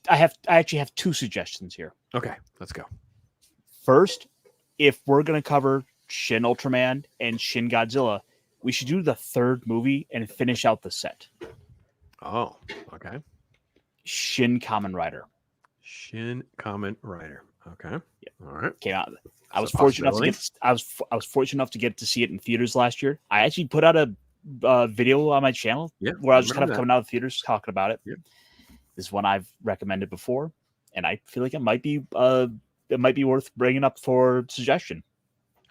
I actually have 2 suggestions here. Okay, let's go. First, if we're going to cover Shin Ultraman and Shin Godzilla, we should do the 3rd movie and finish out the set. Oh, okay. Shin Kamen Rider. Shin Kamen Rider. Okay. All right. Came out. I That's was a fortunate enough to possibility. get. I was fortunate enough to get to see it in theaters last year. I actually put out a video on my channel Yeah, where I was I just kind of remember coming out of theaters talking about it. Yeah. This is one I've recommended before, and I feel like it might be worth bringing up for suggestion.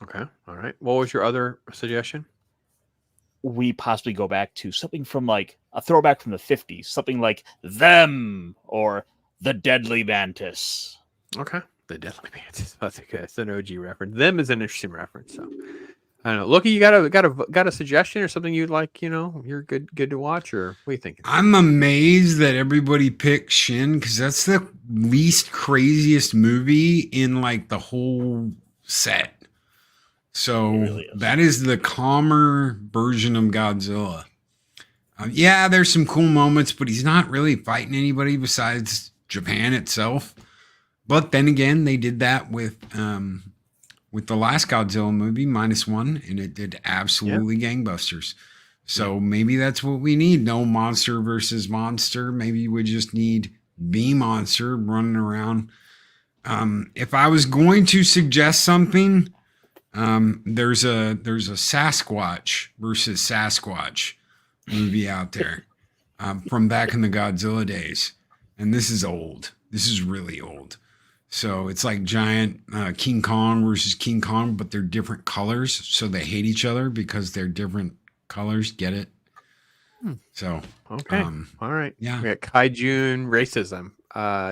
Okay. All right. What was your other suggestion? We possibly go back to something from like a throwback from the 50s, something like Them or The Deadly Mantis. Okay. The Deadly Mantis. That's okay. It's an OG reference. Them is an interesting reference. So I don't know. Loki, you got a suggestion or something you'd like, you're good to watch, or what are you thinking? I'm amazed that everybody picked Shin because that's the least craziest movie in like the whole set. So really is. that is the calmer version of Godzilla. Yeah, there's some cool moments, but he's not really fighting anybody besides Japan itself. But then again, they did that with the last Godzilla movie, -1, and it did absolutely gangbusters. So maybe that's what we need. No monster versus monster. Maybe we just need B monster running around. If I was going to suggest something, there's a Sasquatch versus Sasquatch movie out there from back in the Godzilla days. And this is old. This is really old. So it's like giant King Kong versus King Kong, but they're different colors. So they hate each other because they're different colors. Get it? So, okay. All right. Yeah. We got kaijun racism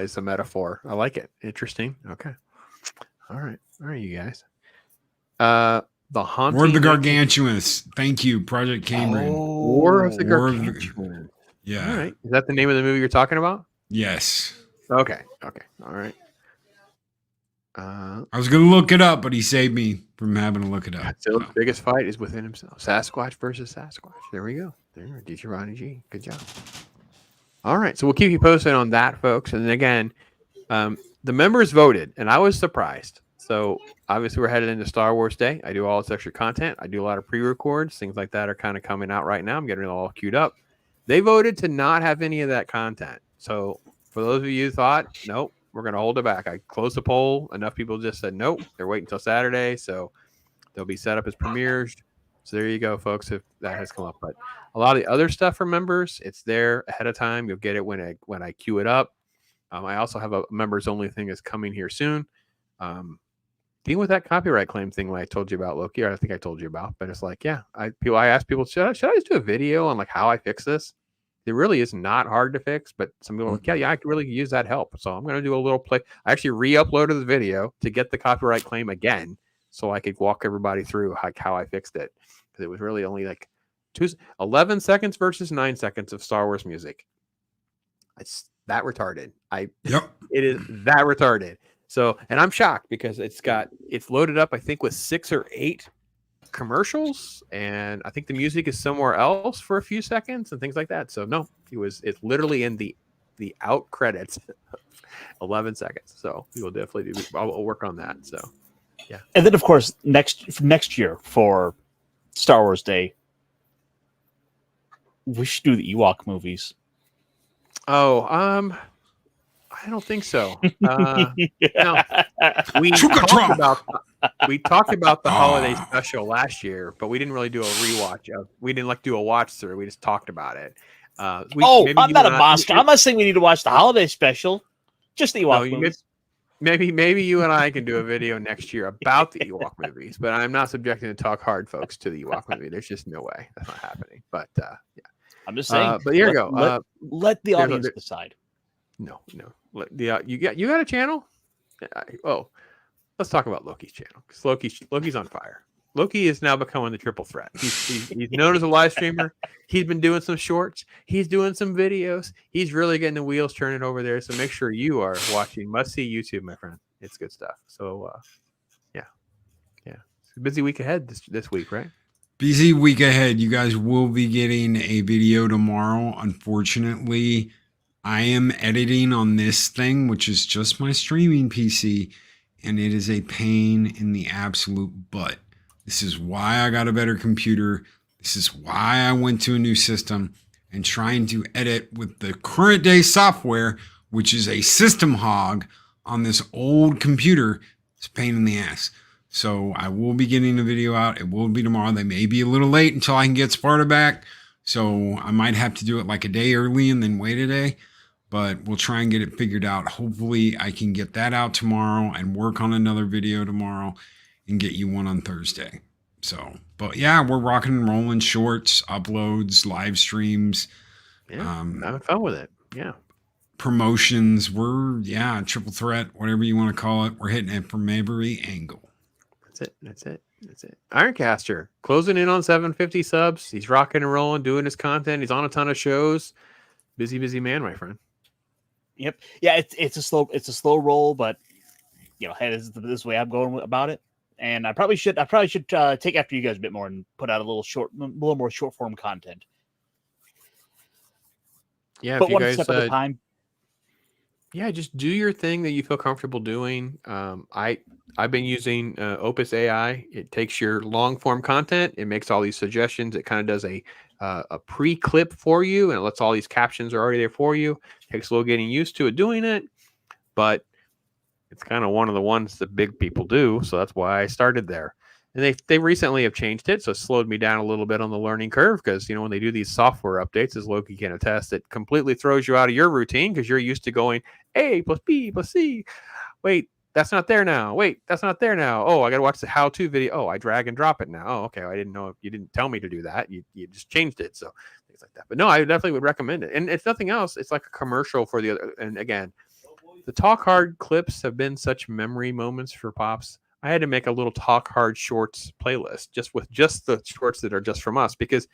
is a metaphor. I like it. Interesting. Okay. All right, you guys. The Haunting War of the Gargantuans. Thank you, Project Cambrian. War of the War of the- Gargantuans. Yeah. All right. Is that the name of the movie you're talking about? Yes. Okay. All right. I was going to look it up, but he saved me from having to look it up. Godzilla's biggest fight is within himself. Sasquatch versus Sasquatch. There we go. There, Ronnie G. Good job. All right. So we'll keep you posted on that, folks. And again, the members voted, and I was surprised. So obviously we're headed into Star Wars Day. I do all this extra content. I do a lot of pre-records. Things like that are kind of coming out right now. I'm getting it all queued up. They voted to not have any of that content. So for those of you who thought, nope, we're going to hold it back. I closed the poll. Enough people just said nope. They're waiting until Saturday. So they'll be set up as premieres. So there you go, folks, if that has come up. But a lot of the other stuff for members, it's there ahead of time. You'll get it when I queue it up. I also have a members only thing that's coming here soon. Dealing with that copyright claim thing I told you about, Loki, or I think I told you about, but it's like, yeah, I asked people, should I just do a video on like how I fix this? It really is not hard to fix, but some people are like, yeah, I could really use that help. So I'm going to do a little play. I actually re-uploaded the video to get the copyright claim again, so I could walk everybody through how I fixed it. Because it was really only like 11 seconds versus 9 seconds of Star Wars music. It's that retarded. It is that retarded. So, and I'm shocked because it's loaded up, I think, with 6 or 8 commercials, and I think the music is somewhere else for a few seconds and things like that. So no, it's literally in the out credits, 11 seconds. So we will definitely I'll work on that. So yeah. And then of course next year for Star Wars Day, we should do the Ewok movies. Oh, I don't think so. No, we talked about the holiday special last year, but we didn't really do a rewatch. We didn't do a watch through. We just talked about it. I'm not a monster. I'm not saying we need to watch the holiday special. Just the Ewok movies. Maybe you and I can do a video next year about the Ewok movies, but I'm not subjecting to Talk Hard, folks, to the Ewok movie. There's just no way that's not happening. But yeah, I'm just saying. But here you go. Let the audience decide. No. You got a channel? Let's talk about Loki's channel, because Loki's on fire. Loki is now becoming the triple threat. He's known as a live streamer. He's been doing some shorts. He's doing some videos. He's really getting the wheels turning over there. So make sure you are watching. Must see YouTube, my friend. It's good stuff. So yeah. It's a busy week ahead this week, right? Busy week ahead. You guys will be getting a video tomorrow. Unfortunately, I am editing on this thing, which is just my streaming PC, and it is a pain in the absolute butt. This is why I got a better computer. This is why I went to a new system. and trying to edit with the current day software, which is a system hog on this old computer, is a pain in the ass. So I will be getting a video out. It will be tomorrow. They may be a little late until I can get Sparta back. So I might have to do it like a day early and then wait a day. But we'll try and get it figured out. Hopefully I can get that out tomorrow and work on another video tomorrow and get you one on Thursday. So, but yeah, we're rocking and rolling, shorts, uploads, live streams. Yeah, having fun with it. Yeah. Promotions. We're, triple threat, whatever you want to call it. We're hitting it from every angle. That's it. Ironcaster closing in on 750 subs. He's rocking and rolling, doing his content. He's on a ton of shows. Busy man, my friend. Yep. Yeah, it's a slow roll, but hey, this way I'm going about it. And I probably should take after you guys a bit more and put out a little more short form content. Yeah, but if you one guys, step at a time. Yeah, just do your thing that you feel comfortable doing. I've been using Opus AI. It takes your long form content. It makes all these suggestions. It kind of does a pre-clip for you, and it lets all these captions are already there for you. Takes a little getting used to it doing it, but it's kind of one of the ones that big people do. So that's why I started there. And they recently have changed it, so it slowed me down a little bit on the learning curve because, when they do these software updates, as Loki can attest, it completely throws you out of your routine because you're used to going A plus B plus C. Wait, that's not there now. Wait, that's not there now. Oh, I got to watch the how-to video. Oh, I drag and drop it now. Oh, okay. I didn't know if you didn't tell me to do that. You just changed it. So things like that. But no, I definitely would recommend it. And if nothing else, it's like a commercial for the other. And again, the Talk Hard clips have been such memory moments for Pops. I had to make a little Talk Hard Shorts playlist just with just the shorts that are just from us because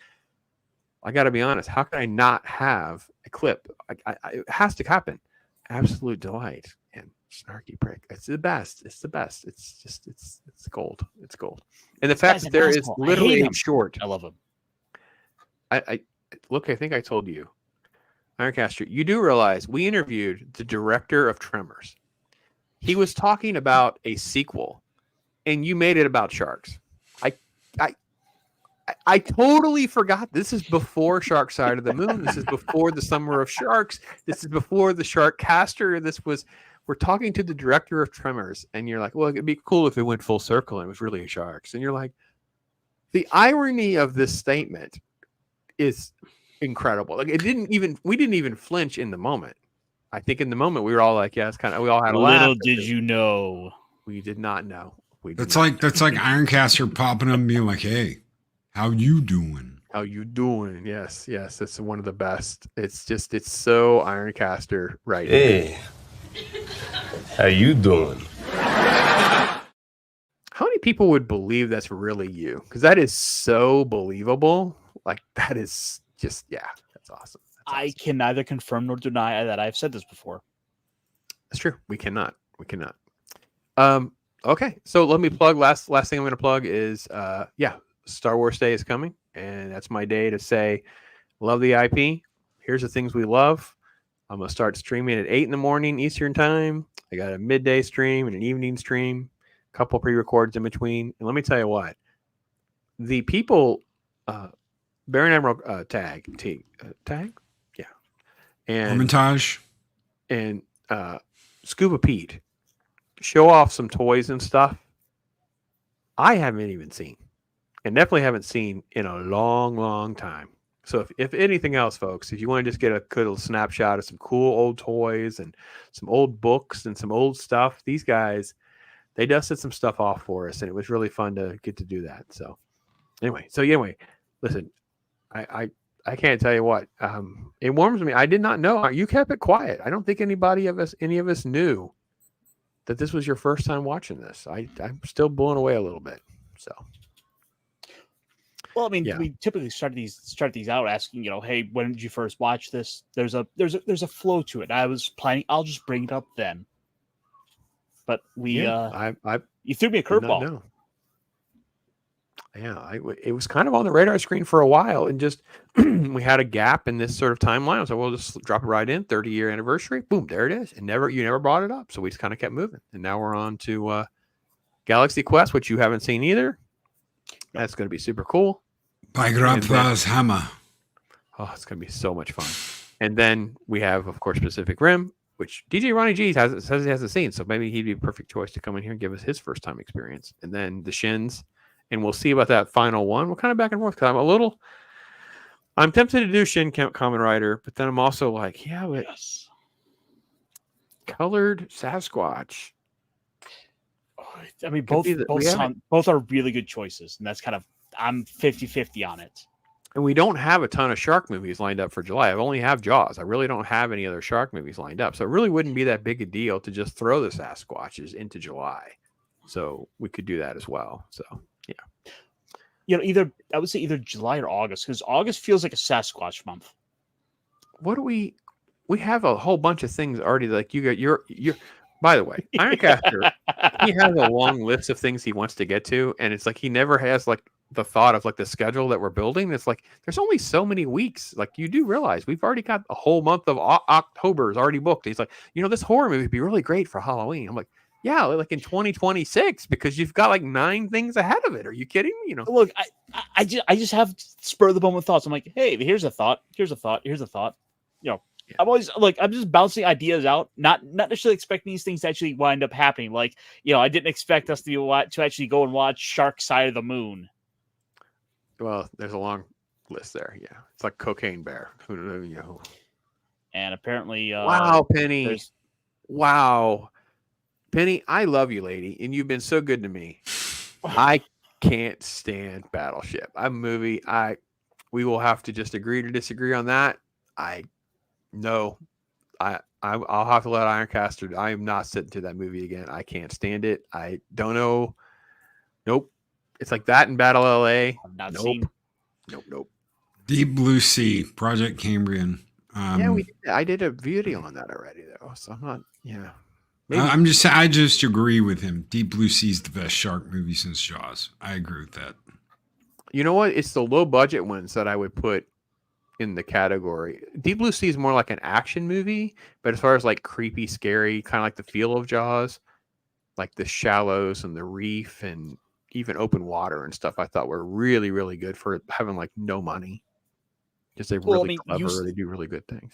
I got to be honest, how can I not have a clip? It has to happen. Absolute delight and snarky prick. It's the best. It's the best. It's gold. It's gold. And the fact that there is literally a short. I love him. I think I told you, Ironcaster, you do realize we interviewed the director of Tremors. He was talking about a sequel. And you made it about sharks. I totally forgot. This is before Shark Side of the Moon. This is before the Summer of Sharks. This is before the Shark Caster. We're talking to the director of Tremors, and you're like, well, it'd be cool if it went full circle and it was really sharks. And you're like, the irony of this statement is incredible. Like we didn't even flinch in the moment. I think in the moment we were all like, yeah, it's kind of, we all had a laugh. Little did you know. We did not know. That's like Ironcaster popping up and being like, "Hey, how you doing? How you doing?" Yes, it's one of the best. It's so Ironcaster, right? Hey, how you doing? How many people would believe that's really you? Because that is so believable. Like that is just that's awesome. I can neither confirm nor deny that I've said this before. That's true. We cannot. Okay, so let me plug. Last thing I'm going to plug is, Star Wars Day is coming, and that's my day to say, love the IP. Here's the things we love. I'm going to start streaming at 8 in the morning Eastern time. I got a midday stream and an evening stream, a couple pre-records in between. And let me tell you what, the people, Baron Admiral Tag, and Hermitage and Scuba Pete show off some toys and stuff I haven't even seen, and definitely haven't seen in a long time. So if anything else, folks, if you want to just get a good little snapshot of some cool old toys and some old books and some old stuff, these guys, they dusted some stuff off for us, and it was really fun to get to do that. So anyway, listen, I can't tell you what, it warms me. I did not know. You kept it quiet. I don't think any of us knew that this was your first time watching this. I'm still blown away a little bit. So, well, I mean, we typically start these out asking, hey, when did you first watch this? There's a flow to it. I was planning, I'll just bring it up then. But you threw me a curveball. Yeah, it was kind of on the radar screen for a while, and just we had a gap in this sort of timeline. I was like, we'll just drop it right in, 30-year anniversary. Boom, there it is. And you never brought it up, so we just kind of kept moving. And now we're on to Galaxy Quest, which you haven't seen either. That's going to be super cool. By Grandpa's hammer. Oh, it's going to be so much fun. And then we have, of course, Pacific Rim, which DJ Ronnie G says he hasn't seen. So maybe he'd be a perfect choice to come in here and give us his first time experience. And then the Shins. And we'll see about that final one. We're kind of back and forth because I'm tempted to do Shin Kamen Rider, but then I'm also like, yeah, but colored Sasquatch. I mean, both are really good choices. And that's kind of, I'm 50-50 on it. And we don't have a ton of shark movies lined up for July. I only have Jaws. I really don't have any other shark movies lined up. So it really wouldn't be that big a deal to just throw the Sasquatches into July. So we could do that as well. So, yeah. I would say either July or August, because August feels like a Sasquatch month. What do we have a whole bunch of things already. Like you're by the way, Ironcaster, he has a long list of things he wants to get to. And it's like, he never has like the thought of like the schedule that we're building. It's like, there's only so many weeks. Like, you do realize we've already got a whole month of October is already booked. He's like, this horror movie would be really great for Halloween. I'm like, yeah, like in 2026, because you've got like 9 things ahead of it. Are you kidding me? Look, I just have spur of the moment thoughts. I'm like, hey, here's a thought. Here's a thought. Yeah. I'm always like, I'm just bouncing ideas out, not necessarily expecting these things to actually wind up happening. Like, I didn't expect us to actually go and watch Shark Side of the Moon. Well, there's a long list there. Yeah, it's like Cocaine Bear. And apparently, wow, Penny. Wow, Penny. I love you, lady, and you've been so good to me. I can't stand Battleship. We will have to just agree to disagree on that. I'll have to let Ironcaster. I am not sitting through that movie again. I can't stand it. I don't know. Nope. It's like that in Battle LA. I've not seen. Nope. Deep Blue Sea, Project Cambrian. Yeah, I did a video on that already, though. So I'm not. Yeah. I just agree with him. Deep Blue Sea is the best shark movie since Jaws. I agree with that. You know what? It's the low budget ones that I would put in the category. Deep Blue Sea is more like an action movie, but as far as like creepy, scary, kind of like the feel of Jaws, like the shallows and the reef and even open water and stuff, I thought were really, really good for having like no money. Because they're really clever. They do really good things.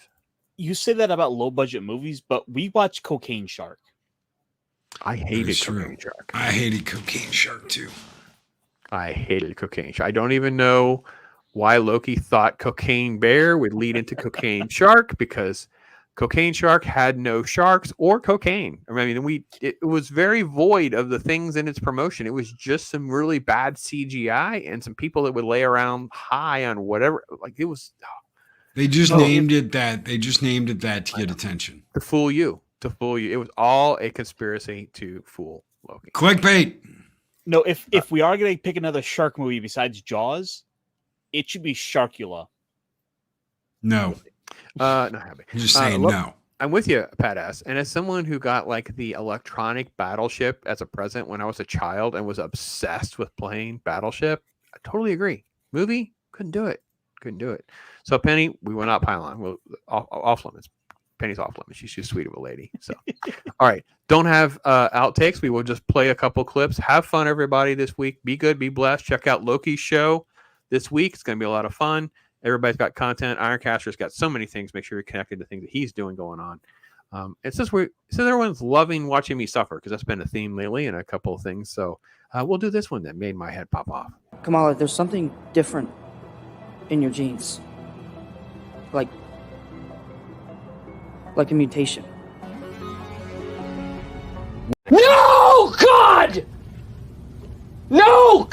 You say that about low budget movies, but we watch Cocaine Shark. I hated Cocaine Shark. I hated Cocaine Shark too. I hated Cocaine Shark. I don't even know why Loki thought Cocaine Bear would lead into Cocaine Shark, because Cocaine Shark had no sharks or cocaine. I mean, it was very void of the things in its promotion. It was just some really bad CGI and some people that would lay around high on whatever. Like, it was. They just named it that. They just named it that to get attention. To fool you. It was all a conspiracy to fool Loki. Clickbait. No, if we are going to pick another shark movie besides Jaws, it should be Sharkula. No. Not happy. I'm just saying no. I'm with you, Pat S. And as someone who got like the electronic Battleship as a present when I was a child and was obsessed with playing Battleship, I totally agree. Movie, couldn't do it. So Penny, we will not pile on. We'll off limits. Penny's off limits. She's too sweet of a lady. So, all right. Don't have outtakes. We will just play a couple clips. Have fun, everybody, this week. Be good. Be blessed. Check out Loki's show this week. It's going to be a lot of fun. Everybody's got content. Ironcaster's got so many things. Make sure you're connected to things that he's doing going on. It's just everyone's loving watching me suffer, because that's been a theme lately and a couple of things. So we'll do this one that made my head pop off. Kamala, there's something different in your genes. Like a mutation. No, God! No!